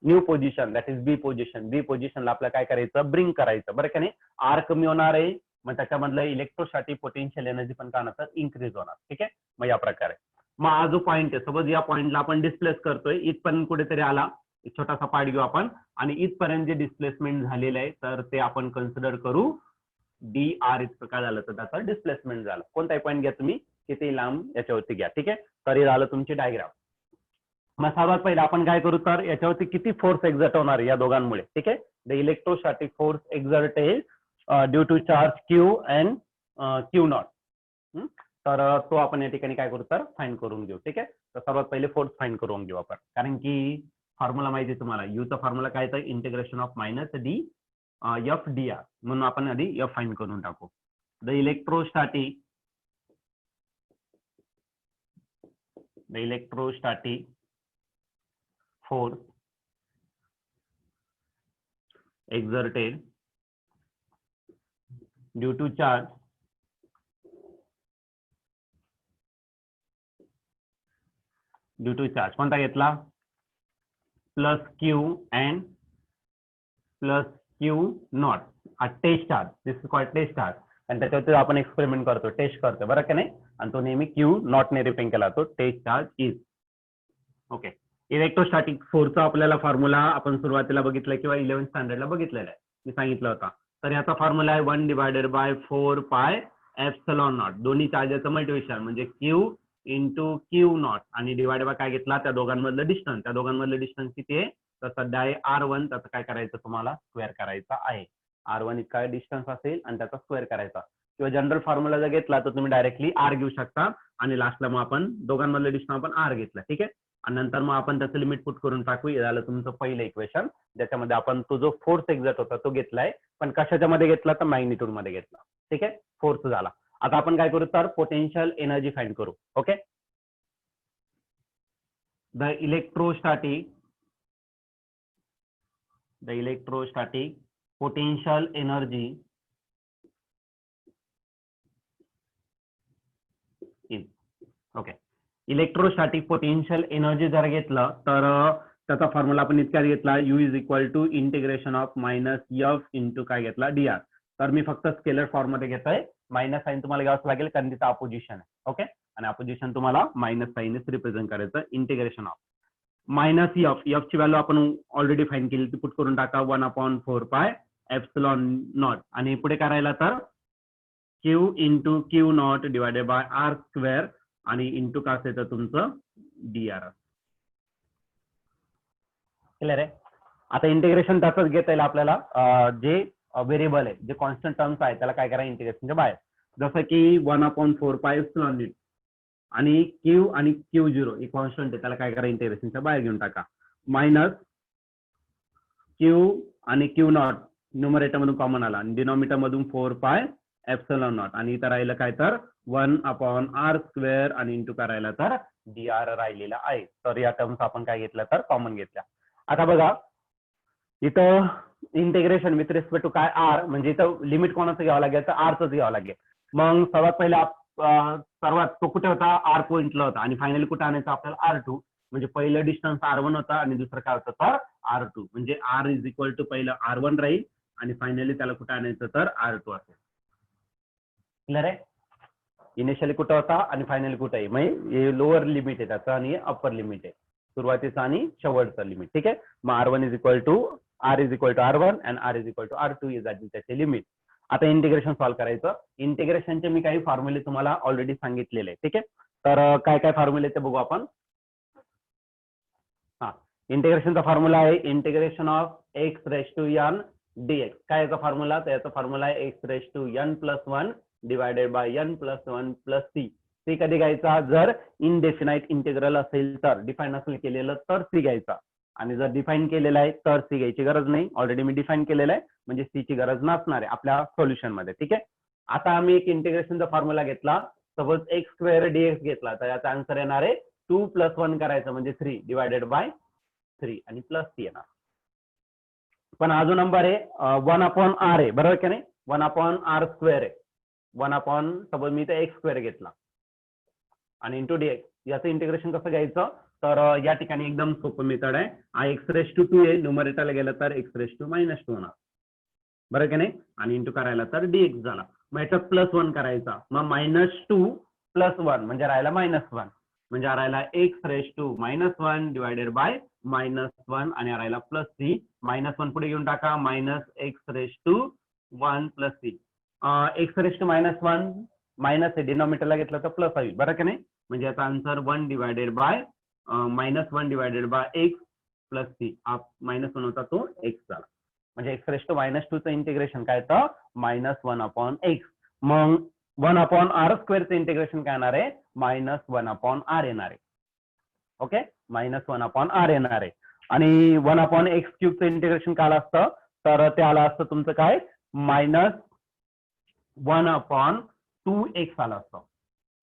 new position that is B position. B पोझिशनला आपल्याला काय करायचं ब्रिंग करायचं बरं का नाही. R कमी होणार आहे मग त्याच्यामधलं इलेक्ट्रोस्टॅटिक पोटेन्शियल एनर्जी पण काय होणार इन्क्रीज होणार. ठीक आहे. मग या प्रकारे मग हा जो पॉइंट आहे सपोज या पॉइंटला आपण डिस्प्लेस करतोय इथपर्यंत कुठेतरी आला. एक छोटासा पार्ट घेऊ आपण आणि इथपर्यंत जे डिस्प्लेसमेंट झालेलं आहे तर ते आपण कन्सिडर करू डी आर इतकं काय झालं तर त्याचं डिस्प्लेसमेंट झालं. कोणताही पॉईंट घ्या तुम्ही, किती लांब याच्यावरती घ्या. ठीक आहे, तर हे झालं तुमची डायग्राम. मग सर्वात पहिलं आपण काय करू, तर याच्यावरती किती फोर्स एक्झर्ट होणार या दोघांमुळे. ठीक आहे, the electrostatic force exerted due to charge Q and Q naught. तर तो आपण या ठिकाणी काय करू, तर फाइंड करून घेऊ. ठीक आहे, तर सर्वात पहिले फोर्स फाइंड करून घेऊ आपण, कारण की फॉर्म्युला माहिती आहे तुम्हाला. यूचा फॉर्म्युला काय तर integration of minus D F D R, म्हणून आपण आधी एफ फाइंड करून टाकू. The electrostatic force exerted due to charge कोणता घेतला, plus Q and plus Q naught. Test charge, this is called test charge. आणि त्याच्यावरती आपण एक्सपेरिमेंट करतो, टेस्ट करतो, बरं का नाही. आणि तो नेहमी क्यू नॉट ने रिप्रेझेंट केला, तो test charge is. Okay, electrostatic फोर्सचा आपल्याला फॉर्म्युला आपण सुरुवातीला बघितला किंवा 11th स्टँडर्डला बघितलेला आहे, मी सांगितलं होता. तर याचा फॉर्म्युला आहे 1/4πε0. दोन्ही चार्जेसचं मल्टिप्लिकेशन म्हणजे क्यू इंटू क्यू नॉट आणि डिवाइड बाय काय घेतला, त्या दोघांमधलं डिस्टन्स. त्या दोघांमधलं डिस्टन्स किती आहे, तर सध्या आहे R1. त्याचं काय करायचं, तुम्हाला स्क्वेअर करायचा आहे. R1 इतका डिस्टन्स असेल आणि त्याचा स्क्वेअर करायचा. किंवा जनरल फॉर्म्युला जर घेतला तर तुम्ही डायरेक्टली R घेऊ शकता आणि लास्टला मग आपण दोघांमधलं डिस्टन्स आपण R घेतला. ठीक आहे, आणि नंतर मग आपण त्याचं लिमिट पुट करून टाकू. हे झालं तुमचं पहिलं इक्वेशन, ज्याच्यामध्ये आपण तो जो फोर्स एक्झर्ट होता तो घेतलाय, पण कशाच्या मध्ये घेतला, तर मॅग्निट्यूड मध्ये घेतला. ठीक आहे, फोर्स झाला. आता आपण काय करू, तर पोटेन्शियल एनर्जी फाइंड करू. Okay, the electrostatic potential energy is. Okay, electrostatic potential energy जर घेतलं तर त्याचा फॉर्म्युला आपण इतक्यात घेतला, U is equal to integration of minus F into काय घेतला, डी आर. तर मी फक्त स्केलर फॉर्म मध्ये घेतोय, मायनस साईन तुम्हाला घ्यावंच लागेल कारण तिथं अपोजिशन आहे. ओके, आणि अपोजिशन तुम्हाला मायनस साईनच रिप्रेझेंट करायचं. Integration of minus F, F ची व्हॅल्यू आपण ऑलरेडी फाइंड केली, ती पुट करून टाका 1/4πε0. आणि पुढे करायला तर Q into Q naught divided by R square आणि इंटू काय असेल तर तुमचं डी आर. क्लिअर आहे. आता इंटिग्रेशन त्याच घेता येईल आपल्याला, जे व्हेरिएबल आहे, जे कॉन्स्टंट टर्म्स आहे त्याला काय करा, इंटिग्रेशनच्या बाहेर. जसं की 1/4πε आणि क्यू आणि Q0 ही कॉन्स्टंट आहे, त्याला काय करा, इंटिग्रेशनच्या बाहेर घेऊन टाका. मायनस क्यू आणि क्यू नॉट न्यूमरेटर मधून कॉमन आला आणि डिनॉमिनेटर मधून 4πε0 आणि इथं राहिलं काय तर 1/r स्क्वेअर आणि इंटू करायला तर डी आर राहिलेला आहे. तर या टर्म्स आपण काय घेतल्या, तर कॉमन घेतल्या. आता बघा इथं इंटिग्रेशन विथ रिस्पेक्ट टू काय आर, म्हणजे इथं लिमिट कोणाचं घ्यावं लागेल, तर आरच घ्यावं लागेल. मग सर्वात पहिला सर्वात तो कुठे होता, आर पॉइंटला होता आणि फायनली कुठे आणायचं आपल्याला, R2. म्हणजे पहिलं डिस्टन्स R1 होता आणि दुसरं काय होतं, तर R2. म्हणजे R इज इक्वल टू पहिलं R1 राहील आणि फायनली त्याला कुठे आणायचं, तर R2 असेल. क्लिअर आहे. इनिशियली कुठं होता आणि फायनली कुठे आहे, म्हणजे लोअर लिमिट आहे त्याचं आणि अप्पर लिमिट आहे, सुरुवातीचा आणि शेवटचा लिमिट. ठीक आहे, मग R1 is equal to R1 and R is equal to R2 इज त्याचे लिमिट. आता इंटिग्रेशन सॉल्व्ह करायचं. इंटिग्रेशनचे मी काही फॉर्म्युले तुम्हाला ऑलरेडी सांगितलेले. ठीक आहे, तर काय काय फॉर्म्युले ते बघू आपण. हा, इंटिग्रेशनचा फॉर्म्युला आहे integration of X raise to N DX. काय याचा फॉर्म्युला, तर याचा फॉर्म्युला आहे X raise to n+1 divided by n+1 plus C. C कधी घ्यायचा, जर इनडेफिनाइट इंटिग्रल असेल तर, डिफाईन असेल केलेलं तर सी घ्यायचा. आणि जर डिफाईन केलेलं आहे तर सी घ्यायची गरज नाही, ऑलरेडी मी डिफाईन केलेलं आहे, म्हणजे सी ची गरज नसणार आहे आपल्या सोल्युशन मध्ये. ठीक आहे, आता आम्ही एक इंटिग्रेशनचा फॉर्म्युला घेतला, सपोज एक्स स्क्वेअर डीएक्स घेतला, तर याचा आन्सर येणार आहे 2+1 करायचं म्हणजे 3 डिवायडेड बाय 3 आणि प्लस सी येणार. पण हा जो नंबर आहे 1/r आहे, बरोबर की नाही, 1/r स्क्वेअर आहे. सपोज मी इथे एक्स स्क्वेअर घेतला आणि इंटू डीएक्स, याचं इंटिग्रेशन कसं घ्यायचं, तर या ठिकाणी एकदम सोपं मेथड आहे. हा x⁻² आहे, न्यूमरेटरला गेलं तर x⁻² होणार, बरं की नाही, आणि इंटू करायला तर dx झाला. मग याच्यात +1 करायचा, मग -2 + 1 म्हणजे राहिला -1, म्हणजे राहिला x⁻1 डिवायडेड बाय -1 आणि राहिला +c. -1 पुढे घेऊन टाका, -x⁻1 + c. X raise to -1 minus आहे, डिनॉमिनेटरला घेतलं तर प्लस होईल, बरं का नाही? म्हणजे याचा answer 1 divided by -1 divided by X plus C. -1 होता तो एक्स झाला. म्हणजे एक्स रेस टू -2 चं इंटिग्रेशन काय तर -1/x. मग 1/r² चं इंटिग्रेशन काय येणार आहे? -1/r येणार आहे. ओके, -1/r येणार आहे. आणि 1/x³ चं इंटिग्रेशन काय आलं असतं? तर ते आलं असतं तुमचं काय? -1/2x आलं असतं.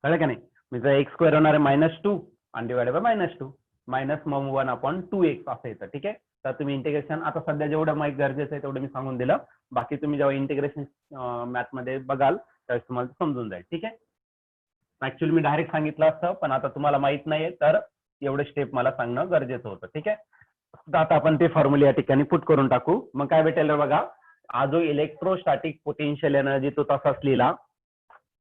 कळलं का नाही? म्हणजे x² होणार आहे -2 आणि डिवाइडेड बाय -2 मायनस मग 1/2x असं येतं. ठीक आहे, तर तुम्ही इंटिग्रेशन आता सध्या जेवढं माहिती गरजेचं आहे तेवढं मी सांगून दिलं. बाकी तुम्ही जेव्हा इंटिग्रेशन मॅथ मध्ये बघाल त्यावेळेस तुम्हाला समजून जाईल. ठीक आहे, ऍक्च्युअली मी डायरेक्ट सांगितलं असतं पण आता तुम्हाला माहित नाहीये तर एवढे स्टेप मला सांगणं गरजेचं होतं. ठीक आहे, तर आता आपण ते फॉर्म्युला या ठिकाणी पुट करून टाकू. मग काय भेटेल बघा, हा जो इलेक्ट्रोस्टॅटिक पोटेन्शियल एनर्जी तो तसाच लिहिला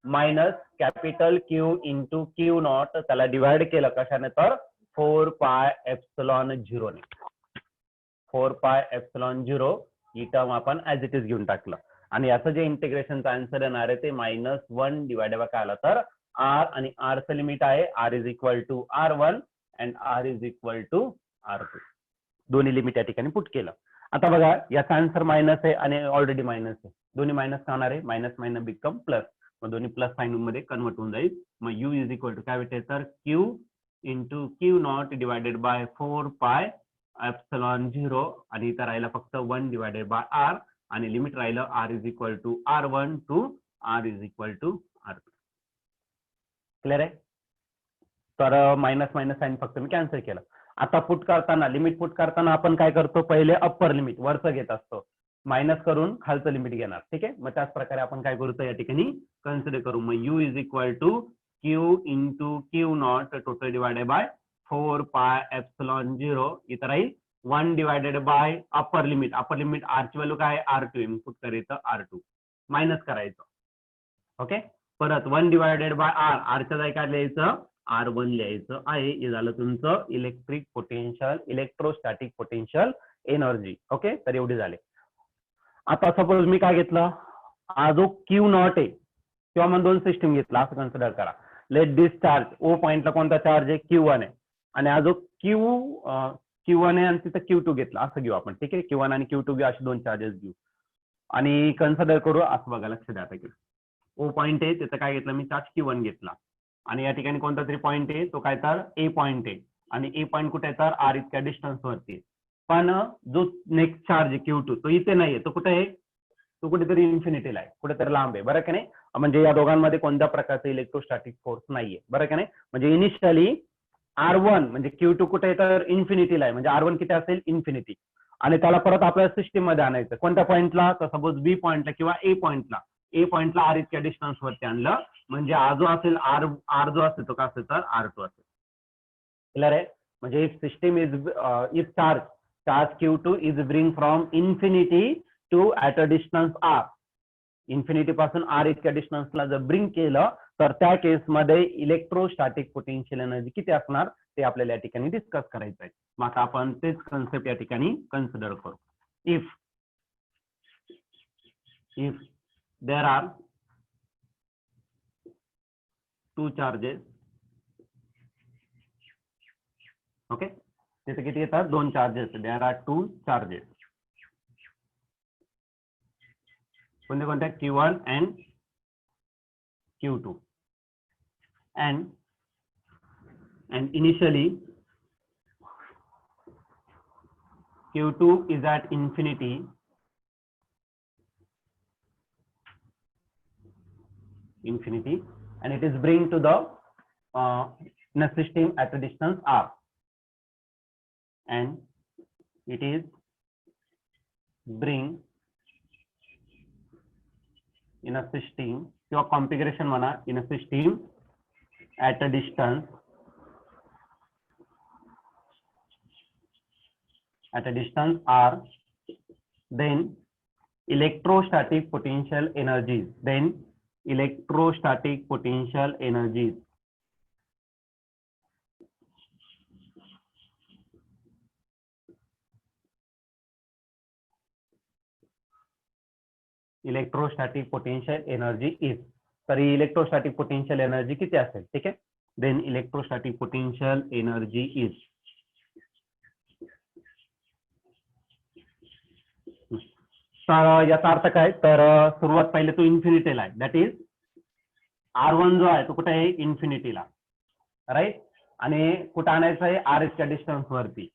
minus capital Q into Q not, त्याला डिवाइड केलं कशाने तर 4πε0 ने. 4πε0 ही टर्म आपण ऍज इट इज घेऊन टाकलं आणि याचं जे इंटिग्रेशनचं आन्सर येणार आहे ते -1 डिवाइडेड बाय काय आला तर r, आणि r चं लिमिट आहे r is equal to r1 and r is equal to r2. दोन्ही लिमिट या ठिकाणी पुट केलं. आता बघा याचा आन्सर मायनस आहे आणि ऑलरेडी मायनस आहे, दोन्ही मायनस का होणार आहे? मायनस मायनस बिकम प्लस, मग दोन्ही प्लस साइन मध्ये कन्वर्ट होऊन जाईल. मग u इज इक्वल टू काय भेटेल तर q into Q naught divided by 4πε0 आणि इथं राहिलं फक्त 1 डिवायडेड बाय r आणि लिमिट राहिलं r is equal to r1 to r is equal to r2. Clear आहे? तर मायनस मायनस साइन फक्त मी कॅन्सल केलं. आता पुट करताना, लिमिट पुट करताना आपण काय करतो? पहिले अप्पर लिमिट वरचं घेत असतो, मायनस करून खालचं लिमिट घेणार. ठीक आहे, मग त्याच प्रकारे आपण काय करू या ठिकाणी कन्सिडर करू. मग u is equal to Q into Q naught total divided by 4πε0 इथं राहील 1 divided by upper limit r ची व्हॅल्यू काय आहे? r2 इनपुट करायचं, r2 मायनस करायचं. ओके, परत 1 डिवायडेड बाय r च्या जागी काय लिहायचं? r1 लिहायचं आहे. हे झालं तुमचं electric potential, electrostatic potential energy. Okay, तर एवढी झाले. आता सपोज मी काय घेतलं, हा जो Q नॉट आहे किंवा मग दोन सिस्टीम घेतला असं कन्सिडर करा. लेट डिस्चार्ज ओ पॉइंटला कोणता चार्ज आहे? Q1 आहे आणि हा जो Q1 आहे आणि तिथं Q2 घेतला असं घेऊ आपण. ठीक आहे, Q1 आणि Q2 घेऊ, असे दोन चार्जेस घेऊ आणि कन्सिडर करू. असं बघा, लक्ष द्या. आता ओ पॉइंट आहे तिथं काय घेतलं मी? चार्ज Q1 घेतला आणि या ठिकाणी कोणता तरी पॉइंट आहे तो काय तर ए पॉइंट आहे आणि ए पॉइंट कुठे आहे तर r इतक्या डिस्टन्स वरती. पण जो नेक्स्ट चार्ज आहे Q2 तो इथे नाहीये, तो कुठे आहे? तो कुठेतरी इन्फिनिटीला आहे, कुठेतरी लांब आहे, बरं का नाही? म्हणजे या दोघांमध्ये कोणत्या प्रकारचा इलेक्ट्रोस्टॅटिक फोर्स नाहीये, बरं का नाही? म्हणजे इनिशियली r1 म्हणजे Q2 कुठे आहे तर इन्फिनिटीला आहे, म्हणजे r1 किती असेल? इन्फिनिटी. आणि त्याला परत आपल्या सिस्टीम मध्ये आणायचं कोणत्या पॉइंटला? तर सपोज बी पॉइंटला किंवा ए पॉइंटला. ए पॉइंटला r इतक्या डिस्टन्स वरती आणलं म्हणजे हा जो असेल r जो असेल तो काय असेल तर r2 असेल. क्लिअर आहे? म्हणजे if system is if charge Q2 is bring from infinity to at a distance r, infinity पासून r इतक्या डिस्टन्सला जर ब्रिंग केलं तर त्या केसमध्ये इलेक्ट्रोस्टॅटिक पोटेन्शियल एनर्जी किती असणार ते आपल्याला या ठिकाणी डिस्कस करायचं आहे. मग आता आपण तेच कन्सेप्ट या ठिकाणी कन्सिडर करू. If there are two charges, okay, तिथे किती येतात? दोन charges. There are two charges. कोणते कोणते? Q1 and Q2 and initially Q2 is at infinity and it is bring to the in a system at a distance r, and it is bring in a system your configuration म्हणा in a system at a distance r, then electrostatic potential energies electrostatic potential energy is, तर इलेक्ट्रोस्टॅटिक पोटेन्शियल एनर्जी किती असेल, ठीक आहे. Then electrostatic potential energy is, तर याचा अर्थ काय, तर सुरुवात पहिले तो इन्फिनिटीला आहे, दॅट इज R1 जो आहे तो कुठे आहे, इन्फिनिटीला, राईट. आणि कुठं आणायचं आहे, RS च्या डिस्टन्स वरती.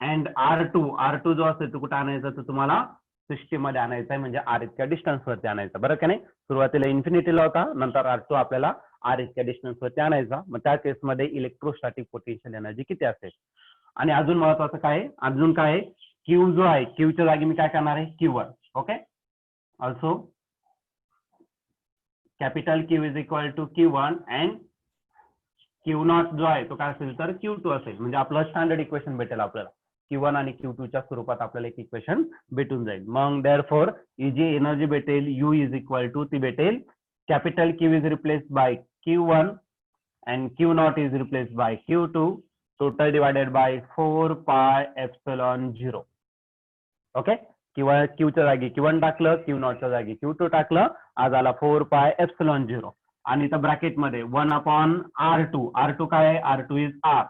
अँड R2 जो असेल तो कुठं आणायचा, तर तुम्हाला सिस्टीम मध्ये आणायचा आहे, म्हणजे RS च्या डिस्टन्स वरती आणायचा, बरं का नाही. सुरुवातीला इन्फिनिटीला होता, नंतर R2 आपल्याला RS च्या डिस्टन्स वरती आणायचा. मग त्या केसमध्ये इलेक्ट्रोस्टॅटिक पोटेन्शियल एनर्जी किती असेल. आणि अजून महत्वाचं काय, अजून काय, Q जो आहे, Q च्या जागी मी काय करणार आहे, Q1. Okay. Also capital Q is equal to Q1 and Q0 जो आहे तो काय असेल, तर Q2 असेल. म्हणजे आपलं स्टँडर्ड इक्वेशन भेटेल आपल्याला. Q1 आणि Q2 च्या स्वरूपात आपल्याला एक इक्वेशन भेटून जाईल. मग देअरफॉर ही जी एनर्जी भेटेल U इज इक्वल टू, ती भेटेल capital Q is replaced by Q1 and Q0 is replaced by Q2, total divided bye 4 pi epsilon 0. Okay. किंवा Q च्या जागी Q1 टाकलं, Q0 च्या जागी Q2 टाकलं, आज आला 4 pi epsilon 0. आणि इथं ब्रॅकेट मध्ये 1/R2 काय आहे, R2 is R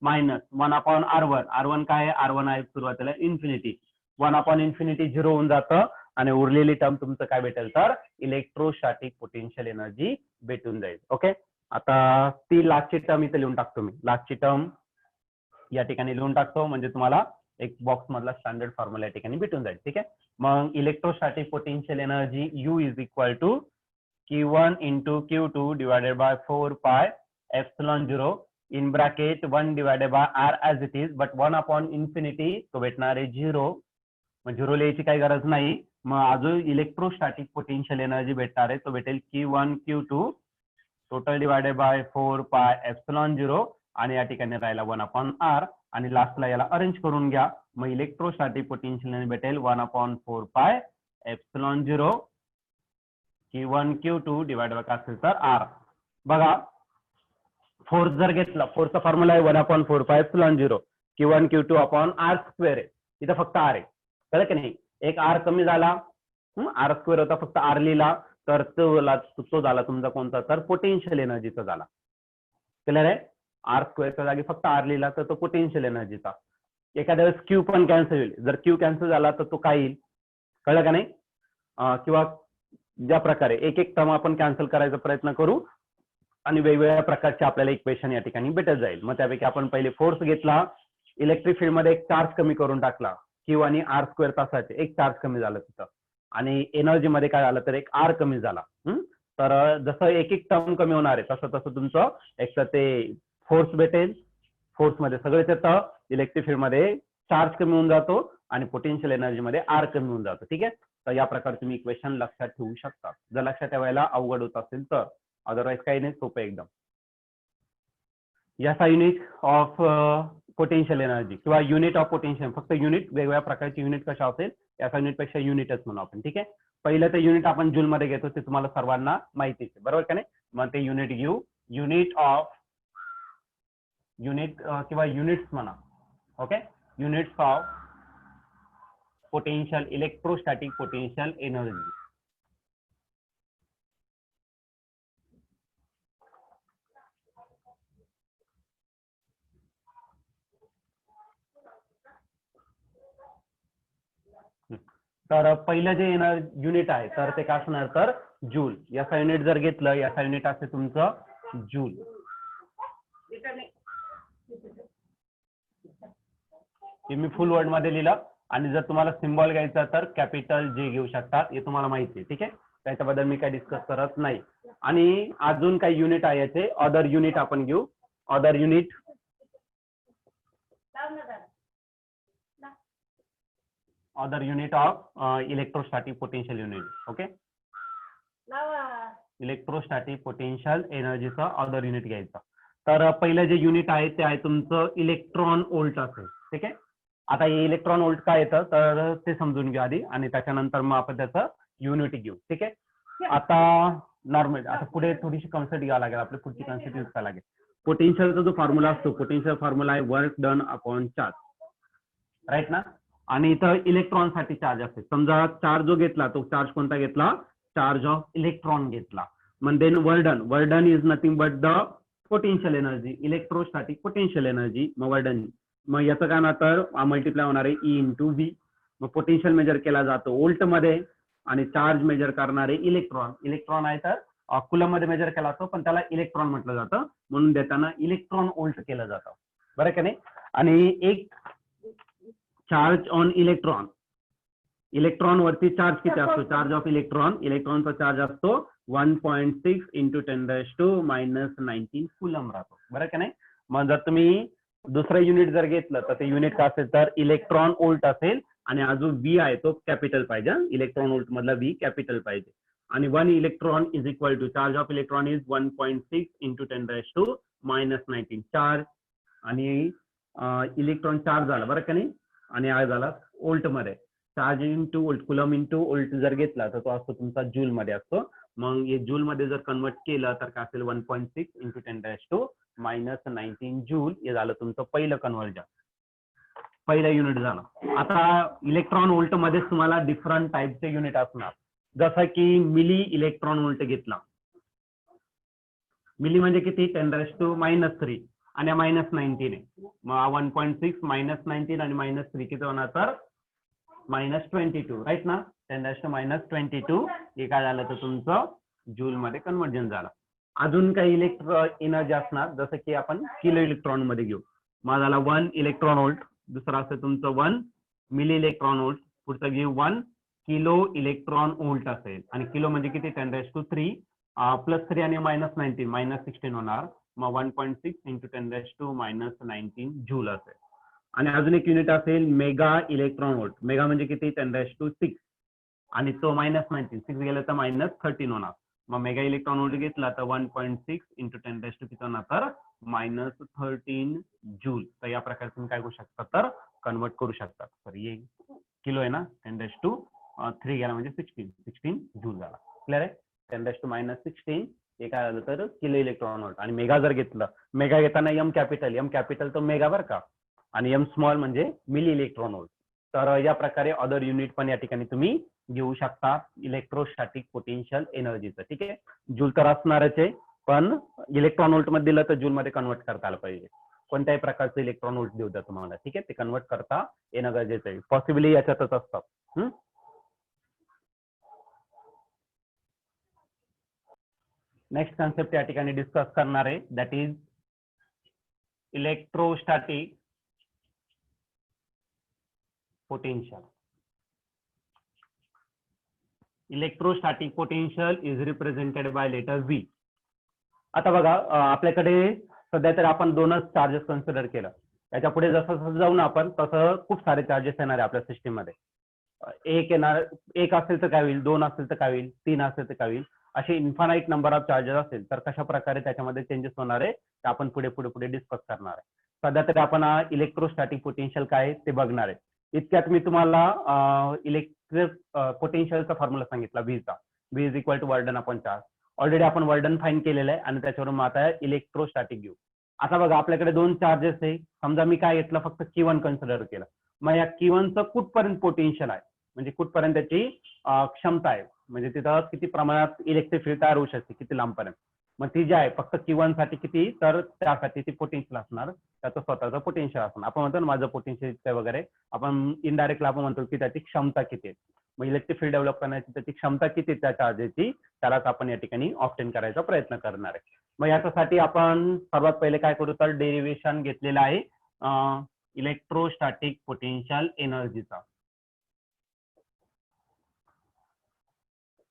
minus 1/R1 काय आहे, R1 आहे सुरुवातीला इन्फिनिटी, 1/∞ 0 होऊन जातं. आणि उरलेली टर्म तुमचं काय भेटेल, तर इलेक्ट्रोस्टॅटिक पोटेन्शियल एनर्जी भेटून जाईल. ओके. आता ती लास्टची टर्म इथे लिहून टाकतो मी, लास्टची टर्म या ठिकाणी लिहून टाकतो, म्हणजे तुम्हाला एक बॉक्स मधला स्टँडर्ड फॉर्म्युला या ठिकाणी भेटून जाईल, ठीक आहे. मग electrostatic potential energy U is equal to Q1 into Q2 divided by 4 pi epsilon 0 in bracket 1 divided by R as it is, but 1/∞ तो भेटणार आहे 0. मग 0 लिहायची काही गरज नाही. मग अजून इलेक्ट्रोस्टॅटिक पोटेन्शियल एनर्जी भेटणार आहे, तो भेटेल Q1 Q2 total divided bye 4 pi epsilon 0 आणि या ठिकाणी राहिला 1/R आणि लास्टला याला अरेंज करून घ्या. मग इलेक्ट्रोस्टॅटिक पोटेन्शियल एनर्जी भेटेल 1/4 pi epsilon 0 Q1 Q2 divide by काय असेल तर R. बघा फोर्स जर घेतला, फोर्सचा फॉर्म्युला आहे 1/4 pi epsilon 0 Q1 Q2 upon R square आहे, इथं फक्त R आहे, कळलं की नाही. एक R कमी झाला, R स्क्वेअर होता, फक्त R लिहिला, तर तो झाला तुमचा कोणता, तर पोटेन्शियल एनर्जीचा झाला. क्लिअर आहे. R स्क्वेअरच्या जागी फक्त R लिहिला तर तो पोटेन्शियल एनर्जीचा. एखाद्या वेळेस Q पण कॅन्सल होईल, जर Q कॅन्सल झाला तर तो काय येईल, कळलं का नाही. किंवा ज्या प्रकारे एक एक टर्म आपण कॅन्सल करायचा प्रयत्न करू आणि वेगवेगळ्या प्रकारचे आपल्याला इक्वेशन या ठिकाणी भेटत जाईल. मग त्यापैकी आपण पहिले फोर्स घेतला, इलेक्ट्रिक फील्ड मध्ये एक चार्ज कमी करून टाकला, Q आणि R स्क्वेअर तासाचे एक चार्ज कमी झालं तिथं. आणि एनर्जी मध्ये काय झालं, तर एक R कमी झाला. तर जसं एक एक टर्म कमी होणार आहे तसं तसं तुमचं एक तर ते फोर्स भेटेल, फोर्स मध्ये सगळेच येतं, इलेक्ट्रिक फील्ड मध्ये चार्ज कमी होऊन जातो आणि पोटेन्शियल एनर्जी मध्ये R कमी होऊन जातो, ठीक आहे. तर या प्रकारे तुम्ही इक्वेशन लक्षात ठेवू शकता, जर लक्षात ठेवायला अवघड होत असेल तर. अदरवाईज काही नाही, सोपं एकदम. याचा युनिट ऑफ पोटेन्शियल एनर्जी किंवा युनिट ऑफ पोटेन्शियल, फक्त युनिट, वेगवेगळ्या प्रकारचे युनिट कशा असेल, याचा युनिट पेक्षा युनिटच म्हणू आपण, ठीक आहे. पहिलं ते युनिट आपण जूल मध्ये घेतो, ते तुम्हाला सर्वांना माहितीच आहे, बरोबर का नाही. मग ते युनिट घेऊ, युनिट किंवा युनिट्स म्हणा. Okay. Units of potential, electrostatic potential energy. तर पहिलं जे युनिट आहे तर ते काय असणार, तर जूल. याचा युनिट जर घेतलं, याचा युनिट असे तुमचं जूल. हे मी फुल वर्ड मध्ये लिहिलं. आणि जर तुम्हाला सिम्बॉल घ्यायचा तर कॅपिटल जे घेऊ शकतात, हे तुम्हाला माहिती आहे, ठीक आहे. त्याच्याबद्दल मी काही डिस्कस करत नाही. आणि अजून काही युनिट आहे याचे, अदर युनिट आपण घेऊ. Other unit, other unit of electrostatic potential unit. Okay. Electrostatic potential एनर्जीचा अदर युनिट घ्यायचा. तर पहिलं जे युनिट आहे ते आहे तुमचं इलेक्ट्रॉन वोल्ट असेल, ठीक आहे. आता हे इलेक्ट्रॉन वोल्ट काय येतं तर ते समजून घ्या आधी, आणि त्याच्यानंतर मग आपण त्याचं युनिट घेऊ, ठीक आहे. आता नॉर्मल, आता पुढे थोडीशी कन्सेप्ट घ्यावं लागेल, आपली पुढची कन्सेप्ट यूज करायला लागेल. पोटेन्शियलचा जो फॉर्म्युला असतो, पोटेन्शियल फॉर्म्युला आहे work done upon charge, right ना. आणि इथं इलेक्ट्रॉन साठी चार्ज असते. समजा चार्ज जो घेतला तो चार्ज कोणता घेतला, चार्ज ऑफ इलेक्ट्रॉन घेतला. मग then work done is nothing but the potential energy, electrostatic potential energy. मग वर्डन, मग याचं काय ना तर मल्टिप्लाय होणार आहे ई इंटू व्ही. मग पोटेन्शियल मेजर केला जातो वोल्ट मध्ये आणि चार्ज मेजर करणारे इलेक्ट्रॉन आहे तर कुलम मध्ये मेजर केला जातो, पण त्याला इलेक्ट्रॉन म्हटलं जातं, म्हणून देताना इलेक्ट्रॉन वोल्ट केलं जातं, बरं का नाही. आणि एक चार्ज ऑन इलेक्ट्रॉन वरती चार्ज किती असतो, चार्ज ऑफ इलेक्ट्रॉनचा चार्ज असतो 1.6 इंटू 10⁻⁻19 कुलम राहतो, बरं का नाही. मग जर तुम्ही दुसरं युनिट जर घेतलं तर ते युनिट काय असेल तर इलेक्ट्रॉन वोल्ट असेल आणि अजून व्ही आहे तो कॅपिटल पाहिजे, इलेक्ट्रॉन वोल्ट मधला व्ही कॅपिटल पाहिजे. आणि 1 electron is equal to charge of electron is 1.6 into 10⁻⁻19 charge. आणि इलेक्ट्रॉन चार्ज झाला, बरं का नाही, आणि आहे झाला वोल्ट मध्ये. Charge into volt, coulomb into volt जर घेतला तर तो असतो तुमचा जूल मध्ये असतो. मग हे जूल मध्ये जर कन्वर्ट केलं तर काय असेल 1.6 इंटू 10⁻⁻19 जूल. हे झालं तुमचं पहिलं कन्व्हर्जन, पहिलं युनिट झालं. आता इलेक्ट्रॉन वोल्ट मध्ये तुम्हाला डिफरंट टाईपचे युनिट असणार, जसं की मिली इलेक्ट्रॉन वोल्ट घेतला. मिली म्हणजे किती, 10⁻³ आणि -19 आहे. मग 1.6 -19 आणि -3 किती होणार तर -22, राईट ना. 10⁻⁻22 हे काय झालं तर तुमचं जूल मध्ये कन्वर्जन झालं. अजून काही एनर्जी असणार, जसं की आपण किलो इलेक्ट्रॉन मध्ये घेऊ. मग झाला 1 इलेक्ट्रॉन वोल्ट, दुसरा असं तुमचं 1 मिली इलेक्ट्रॉन वोल्ट, पुढचं घेऊ 1 किलो इलेक्ट्रॉन वोल्ट असेल. आणि किलो म्हणजे किती, 10⁻³ +3 आणि -19 -16 होणार. मग 1.6 इंटू 10⁻⁻19 जूल असेल. आणि अजून एक युनिट असेल मेगा इलेक्ट्रॉन वोल्ट. मेगा म्हणजे किती, 10⁻6 आणि तो -19, 6 गेलं तर -13 होणार. मग मेगा इलेक्ट्रॉन वोल्ट घेतला तर 1.6 इंटू 10⁻³ किती होणार तर -13 जूल. तर या प्रकारे तुम्ही काय करू शकता तर कन्वर्ट करू शकता. सॉरी ये किलो आहे ना, 10⁻³ गेला म्हणजे 16 जूल झाला. क्लिअर आहे. 10⁻⁻16 हे काय झालं तर किलो इलेक्ट्रॉन वोल्ट. आणि मेगा जर घेतलं, मेगा घेताना एम कॅपिटल तो मेगा बरं का, आणि एम स्मॉल म्हणजे मिली इलेक्ट्रॉन वोल्ट. तर या प्रकारे अदर युनिट पण या ठिकाणी तुम्ही घेऊ शकता इलेक्ट्रोस्टॅटिक पोटेन्शियल एनर्जीचं. ठीक आहे, जूल तर असणारच आहे, पण इलेक्ट्रॉन वोल्ट मध्ये दिलं तर जूल मध्ये कन्वर्ट करता आलं पाहिजे. कोणत्याही प्रकारचं इलेक्ट्रॉन वोल्ट देऊ द्या तुम्हाला, ठीक आहे, ते कन्वर्ट करता येणं गरजेचं आहे. पॉसिबली याच्यातच असतात. नेक्स्ट कॉन्सेप्ट या ठिकाणी डिस्कस करणार आहे, that is electrostatic potential. Electrostatic potential is represented by letter V. आता बघा, आपल्याकडे सध्या तर आपण दोनच चार्जेस कन्सिडर केलं. याच्या पुढे जसं जसं जाऊ ना आपण तसं खूप सारे चार्जेस येणार आहे आपल्या सिस्टीम मध्ये. एक येणार, एक असेल तर काय होईल, 2 असेल तर काय होईल, 3 असेल तर काय होईल, असे इन्फानाइट नंबर ऑफ चार्जेस असेल तर कशा प्रकारे त्याच्यामध्ये चेंजेस होणार आहे ते आपण पुढे डिस्कस करणार आहे. सध्या तरी आपण इलेक्ट्रोस्टॅटिक पोटेन्शियल काय आहे ते बघणार आहे. इतक्यात मी तुम्हाला इलेक्ट्रिक पोटेन्शियलचा फॉर्म्युला सांगितला व्हीचा. V is equal to work done upon charge. Already आपण वर्डन फाईन केलेलं आहे आणि त्याच्यावरून मग आता इलेक्ट्रोस्टॅटिक घेऊ. आता बघा, आपल्याकडे 2 चार्जेस आहे. समजा मी काय घेतलं, फक्त Q1 कन्सिडर केलं. मग या Q1चं कुठपर्यंत पोटेन्शियल आहे, म्हणजे कुठपर्यंत त्याची क्षमता आहे, म्हणजे तिथं किती प्रमाणात इलेक्ट्रिक फील्ड तयार होऊ शकते, किती लांबपर्यंत. मग ती जी आहे फक्त Q1 साठी किती, तर त्यासाठी ती पोटेन्शियल असणार, त्याचं स्वतःचं पोटेन्शियल असणार. आपण म्हणतो ना माझं पोटेन्शियल इतकं वगैरे, आपण इनडायरेक्टली आपण म्हणतो की त्याची क्षमता किती आहे. मग इलेक्ट्रिक फील्ड डेव्हलप करण्याची त्याची क्षमता किती त्या चार्जेसची, त्यालाच आपण या ठिकाणी ऑब्टेन करायचा प्रयत्न करणार आहे. मग याच्यासाठी आपण सर्वात पहिले काय करू तर डेरिव्हेशन घेतलेलं आहे इलेक्ट्रोस्टॅटिक पोटेन्शियल एनर्जीचा.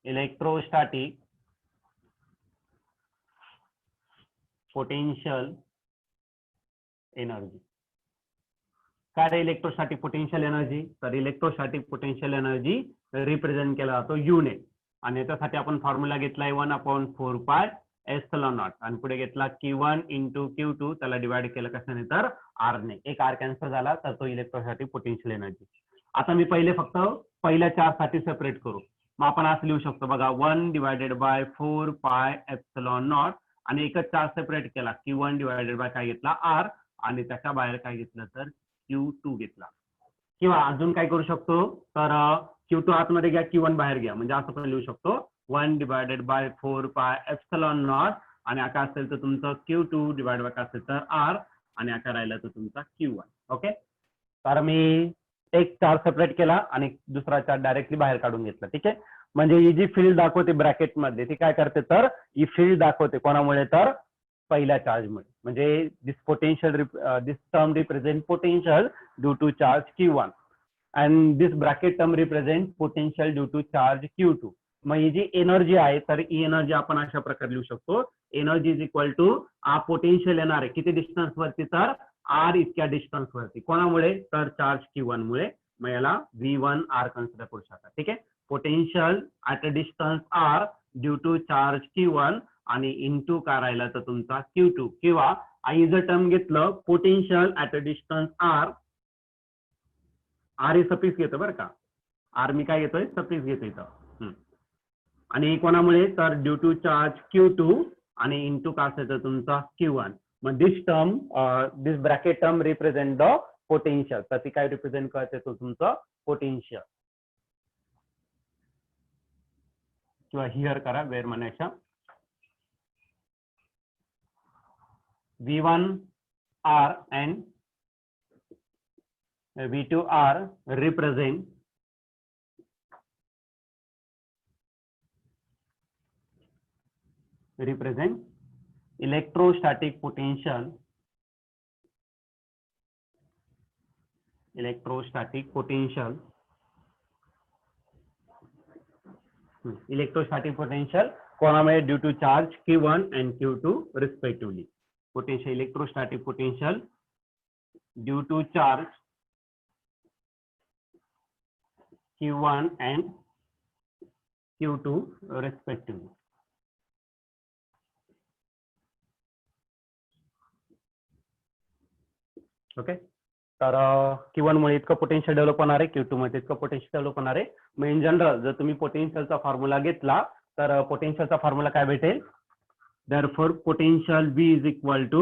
इलेक्ट्रोस्टॅटिक पोटेन्शियल एनर्जी काय रे, इलेक्ट्रोस्टॅटिक पोटेन्शियल एनर्जी. तर इलेक्ट्रोस्टॅटिक पोटेन्शियल एनर्जी रिप्रेझेंट केला जातो युने, आणि त्यासाठी आपण फॉर्म्युला घेतलाय 1/4π एप्सिलॉन नॉट, आणि पुढे घेतला Q1 इंटू Q2, त्याला डिवाइड केलं कशाने तर R ने. एक R कॅन्सल झाला तर तो इलेक्ट्रोस्टॅटिक पोटेन्शियल एनर्जी. आता मी फक्त पहिल्या 4 साठी सेपरेट करू. मग आपण असं लिहू शकतो बघा, 1/4π एप्सिलॉन नॉट, आणि एकच 4 सेपरेट केला, Q1 डिवायडेड बाय काय घेतला R, आणि त्याच्या बाहेर काय घेतलं तर Q2 घेतला. किंवा अजून काय करू शकतो तर Q2 आतमध्ये घ्या, Q1 बाहेर घ्या, म्हणजे असं पण लिहू शकतो 1 divided bye 4 pi epsilon not आणि आकार असेल तर तुमचं Q2 डिवाइड बाय काय असेल तर R आणि आकार राहिला तर तुमचा Q1. ओके, तर मी एक चार्ज सेपरेट केला आणि दुसरा चार्ज डायरेक्टली बाहेर काढून घेतला. ठीक आहे, म्हणजे ही जी फील्ड दाखवते ब्रॅकेटमध्ये ती काय करते तर ही फील्ड दाखवते कोणामुळे तर पहिल्या चार्जमुळे. म्हणजे this potential this term represent potential due to charge Q1 and this bracket term represent potential due to charge Q2. मग ही जी एनर्जी आहे तर ही एनर्जी आपण अशा प्रकारे लिहू शकतो, एनर्जी इज इक्वल टू हा पोटेन्शियल येणार आहे किती डिस्टन्स वरती तर R इतक्या डिस्टन्स वरती, कोणामुळे तर चार्ज Q1 मुळे. मग याला V1R कन्सिडर करू शकता. ठीक आहे, potential at a distance R due to charge Q1 आणि इंटू काय राहिला तर तुमचा Q2, किंवा आई जर टर्म घेतलं potential at a distance R, R हे सफिक्स घेतो बरं का, आर मी काय घेतोय सफिक्स घेतो इथं, आणि कोणामुळे तर ड्यू टू चार्ज Q2 आणि इंटू काय असेल तर तुमचा Q1. मग this term this bracket term represent the potential, तर ती काय रिप्रेझेंट करते तो तुमचं पोटेन्शियल, किंवा हिअर करा वेर म्हणायच्या V1R and V2R represent electrostatic potential कोणामुळे due to charge Q1 and Q2 respectively. Potential electrostatic potential due to charge Q1 and Q2 respectively. Okay, तर Q1 मुळे इतकं पोटेन्शियल डेव्हलप होणार आहे, Q2 मध्ये इतकं पोटेन्शियल डेव्हलप होणार आहे. मग इन जनरल जर तुम्ही पोटेन्शियलचा फॉर्म्युला घेतला तर पोटेन्शियलचा फॉर्म्युला काय भेटेल, therefore potential V is equal to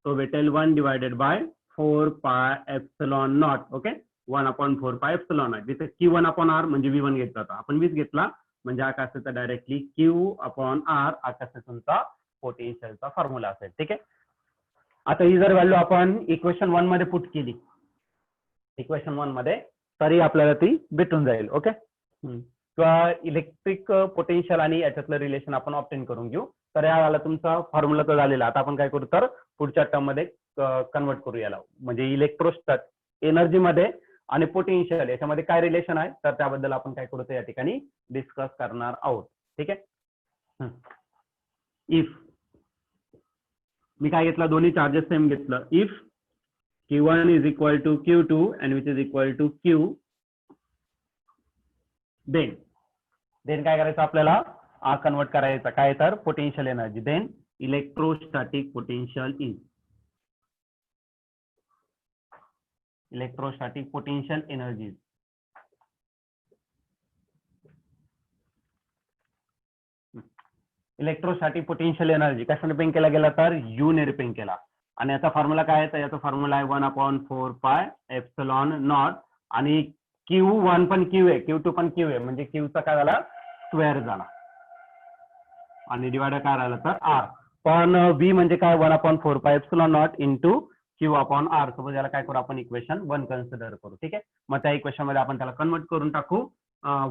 तो भेटेल 1 divided bye 4 pi epsilon not. Okay, 1/4 pi epsilon not, जिथे Q1 अपॉन R म्हणजे V1 घेतला होता आपण, 20 घेतला म्हणजे आकाशाचा डायरेक्टली Q/R आकाशाचा तुमचा पोटेन्शियलचा फॉर्म्युला असेल. ठीक आहे, आता ही जर व्हॅल्यू आपण इक्वेशन 1 मध्ये पुट केली, इक्वेशन 1 मध्ये, तरी आपल्याला ती भेटून जाईल. ओके, किंवा इलेक्ट्रिक पोटेन्शियल आणि याच्यातलं रिलेशन आपण ऑब्टेन करून घेऊ. तर याला तुमचा फॉर्म्युला तर झालेला, आता आपण काय करू तर पुढच्या टर्म मध्ये कन्वर्ट करू याला, म्हणजे इलेक्ट्रोस्टॅट एनर्जी मध्ये आणि पोटेन्शियल याच्यामध्ये काय रिलेशन आहे तर त्याबद्दल आपण काय करू या ठिकाणी डिस्कस करणार आहोत. ठीक आहे, इफ मी काय घेतला दोन्ही चार्जेस सेम घेतलं, if Q1 is equal to Q2 and which is equal to Q, then काय करायचं आपल्याला कन्वर्ट करायचा काय तर potential energy, then electrostatic potential is electrostatic potential energy. Electrostatic potential energy कशाने रिप्रेझेंट केला गेला तर U ने रिप्रेझेंट केला, आणि याचा फॉर्म्युला काय आहे तर याचा फॉर्म्युला आहे 1/4 पाय एप्सिलॉन नॉट, आणि Q1 पण Q आहे, Q2 पण Q आहे, म्हणजे Q चा काय झाला स्क्वेअर झाला, आणि डिवायडर काय राहिला तर R. पण V म्हणजे काय 1/4 pi epsilon not into Q/R. Suppose याला काय करू आपण इक्वेशन 1 कन्सिडर करू. ठीक आहे, मग त्या इक्वेशन मध्ये आपण त्याला कन्वर्ट करून टाकू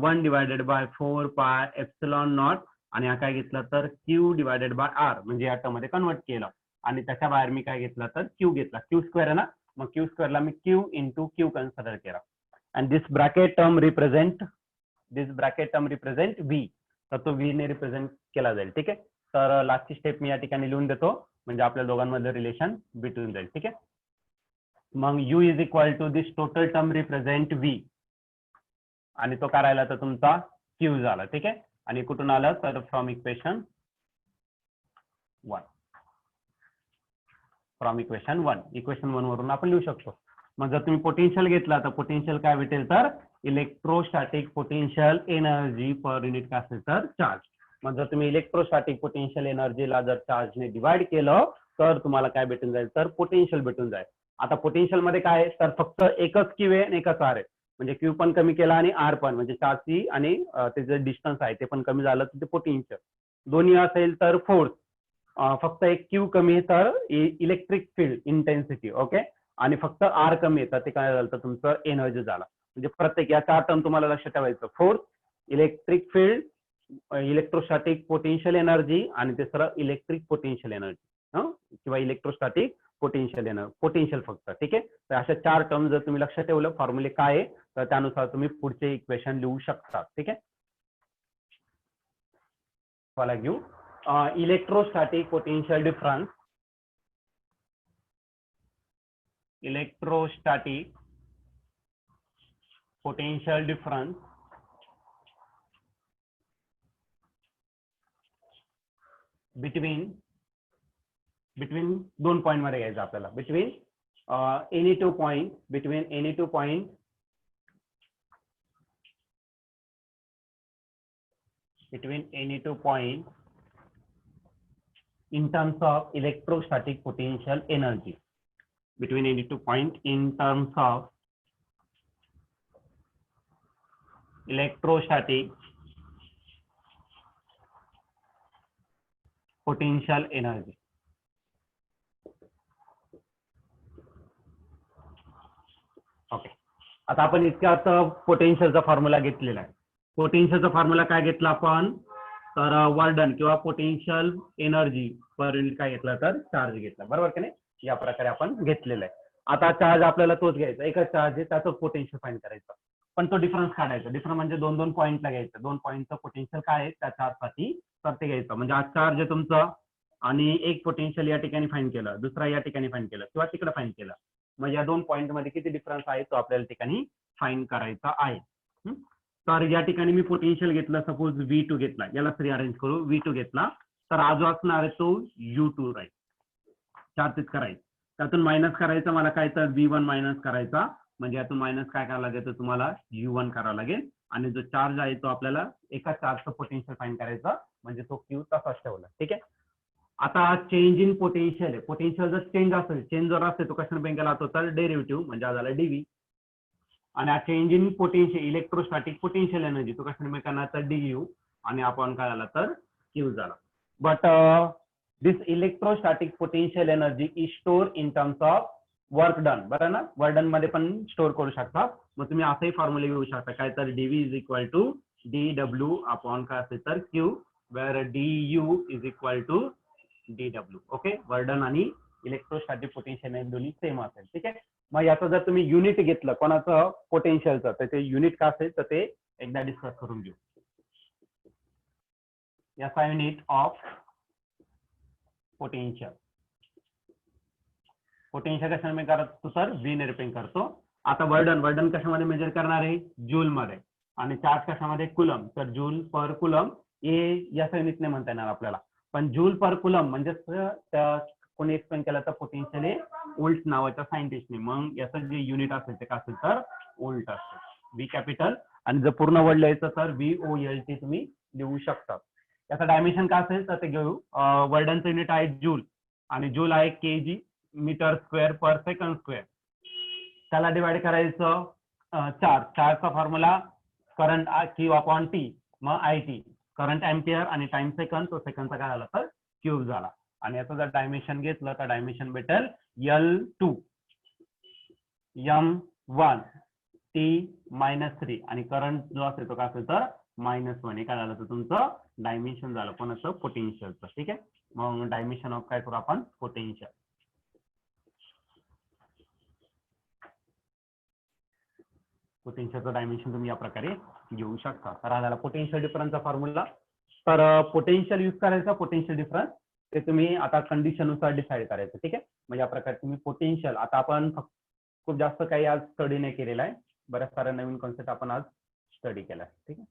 1 divided bye 4 pi epsilon not, आणि हा काय घेतला तर Q डिवायडेड बाय R, म्हणजे या टर्म मध्ये कन्वर्ट केलं, आणि त्याच्या बाहेर मी काय घेतला तर Q घेतला, Q स्क्वेअर आहे ना, मग Q स्क्वेअरला मी Q इंटू Q कन्सिडर केला, आणि दिस ब्रॅकेट टर्म रिप्रेझेंट V, तर तो V ने रिप्रेझेंट केला जाईल. ठीक आहे, तर लास्टची स्टेप मी या ठिकाणी लिहून देतो, म्हणजे आपल्या दोघांमधलं रिलेशन भेटून जाईल. ठीक आहे, मग U is equal to this total term represent V, आणि तो काय राहिला तर तुमचा Q झाला. ठीक आहे, आणि कुठून आलं तर फ्रॉम इक्वेशन 1, इक्वेशन 1 वरून आपण लिहू शकतो. मग जर तुम्ही पोटेन्शियल घेतला तर पोटेन्शियल काय भेटेल तर electrostatic potential energy per unit काय असेल तर चार्ज. मग जर तुम्ही इलेक्ट्रोस्टॅटिक पोटेन्शियल एनर्जीला जर चार्जने डिवाइड केलं तर तुम्हाला काय भेटून जाईल तर पोटेन्शियल भेटून जाईल. आता पोटेन्शियल मध्ये काय आहे तर फक्त एकच क्यू आहे आणि एकच आर आहे. म्हणजे क्यू पण कमी केला आणि आर पण, म्हणजे चार्जची आणि त्याचं डिस्टन्स आहे ते पण कमी झालं तर ते पोटेन्शियल. दोन्ही असेल तर फोर्स. फक्त एक क्यू कमी तर इलेक्ट्रिक फील्ड इंटेन्सिटी. ओके. आणि फक्त आर कमी आहे तर ते काय झालं तर तुमचं एनर्जी झाला. म्हणजे प्रत्येक या 4 टर्म तुम्हाला लक्षात ठेवायचं. Force, electric field, electrostatic potential energy आणि तिसरं इलेक्ट्रिक पोटेन्शियल एनर्जी किंवा इलेक्ट्रोस्टॅटिक पोटेन्शियल एनर्जी, पोटेन्शियल फक्त. ठीक आहे. तर अशा 4 टर्म जर तुम्ही लक्षात ठेवलं फॉर्म्युले काय आहे तर त्यानुसार तुम्ही पुढचे इक्वेशन लिहू शकता. ठीक आहे. मला घेऊ electrostatic potential difference. Electrostatic potential difference between दोन पॉइंट मध्ये घ्यायचं आपल्याला. Between any two point, between any two point in terms of electrostatic potential energy. Between any two point in terms of electrostatic potential energy. Okay. आता आपण इतक्यात पोटेन्शियलचा फॉर्म्युला घेतलेला आहे. पोटेन्शियलचा फॉर्म्युला काय घेतला आपण तर वर्क डन किंवा पोटेन्शियल एनर्जी पर युनिट काय घेतला तर चार्ज घेतला. बरोबर की नाही. या प्रकारे आपण घेतलेला आहे. आता चार्ज आपल्याला तोच घ्यायचा, एकच चार्ज आहे त्याचं पोटेन्शियल फाइंड करायचं. पण तो डिफरन्स काढायचा. डिफरन्स म्हणजे दोन दोन पॉईंटला घ्यायचं. दोन पॉईंटचं पोटेन्शियल काय आहे त्या चार्जसाठी तर ते घ्यायचं. म्हणजे हा चार्ज आहे तुमचा आणि एक पोटेन्शियल या ठिकाणी फाइंड केलं, दुसरा या ठिकाणी फाइंड केलं किंवा तिकडे फाइंड केलं. मग या दोन पॉईंट मध्ये किती डिफरन्स आहे तो आपल्याला ठिकाणी फाइंड करायचा आहे. तर या ठिकाणी मी पोटेन्शियल घेतला, सपोज V2 घेतला, याला रिअरेंज करू. V2 घेतला तर आज असणार आहे तो U2 राहील. चार्जेस करायचं त्यातून मायनस करायचं मला काय तर V1 मायनस करायचा. म्हणजे यातून मायनस काय करावं लागेल तर तुम्हाला U1 करावं लागेल. आणि जो चार्ज आहे तो आपल्याला एका चार्जचं पोटेन्शियल फाइंड करायचा. म्हणजे तो क्यू तसाच ठेवला. ठीक आहे. आता चेंज इन पोटेन्शियल आहे. पोटेन्शियल जर चेंज असेल, चेंज जर असेल तो कशाने बँक केला जातो तर डेरिव्हेटिव्ह म्हणजे झाला डीव्ही. आणि हा change in potential electrostatic potential energy तो कशाने बँक करणार तर डीयू. आणि आपण काय झाला तर क्यू झाला. But this electrostatic potential energy is store in terms of work done. बरं ना. वर्क डन मध्ये पण स्टोर करू शकता. मग तुम्ही असंही फॉर्म्युला घेऊ शकता काय तर d V is equal to d W upon काय असेल तर Q, where d U is equal to d W. Okay. Work done आणि इलेक्ट्रोस्टॅटिक पोटेन्शियल दोन्ही सेम असेल. ठीक आहे. मग याचं जर तुम्ही युनिट घेतलं कोणाचं पोटेन्शियलचं तर ते युनिट काय असेल तर ते एकदा डिस्कस करून घेऊ. याचा युनिट ऑफ पोटेन्शियल. पोटेन्शियल कशाने मी करतो तर V ने रिप्रेझेंट करतो. आता वर्डन कशामध्ये मेजर करणार आहे जूल मध्ये. आणि चार्ज कशामध्ये कुलम. तर जूल पर कुलम हे याचा युनिट नाही म्हणता येणार आपल्याला. पण जूल पर कुलम म्हणजे कोणी एक्सप्लेन केलं तर पोटेन्शियल हे वोल्ट नावाच्या सायंटिस्टने. मग याचं जे युनिट असेल ते काय असेल तर वोल्ट असेल. V capital. आणि जर पूर्ण वर्ड लिहायचं तर VOLT तुम्ही लिहू शकता. याचं डायमेन्शन काय असेल तर ते घेऊ. वर्डनचं युनिट आहे जूल आणि जूल आहे kg मीटर स्क्वेअर पर सेकंड स्क्वेअर. त्याला डिवाइड करायचं चार्जचा formula current Q upon T. मग IT करंट एम्पियर आणि टाइम सेकंड. तो सेकंडचा काय झाला तर क्यूब झाला. आणि याचं जर डायमेन्शन घेतलं तर डायमेन्शन भेटेल L2 M1 T-3 आणि करंट जो असेल तो काय असेल तर -1. काय झालं तर तुमचं डायमेन्शन झालं कोणाचं पोटेन्शियलचं. ठीक आहे. मग डायमेन्शन ऑफ काय करू आपण पोटेन्शियल. पोटेन्शियलचं डायमेन्शन तुम्ही या प्रकारे घेऊ शकता. तर हा झाला पोटेन्शियल डिफरन्सचा फॉर्म्युला. तर पोटेन्शियल यूज करायचा पोटेन्शियल डिफरन्स ते तुम्ही आता कंडिशननुसार डिसाईड करायचं. ठीक आहे. म्हणजे या प्रकारे तुम्ही पोटेन्शियल आता आपण खूप जास्त काही आज स्टडी नाही केलेला आहे. बऱ्याच साऱ्या नवीन कॉन्सेप्ट आपण आज स्टडी केला आहे. ठीक आहे.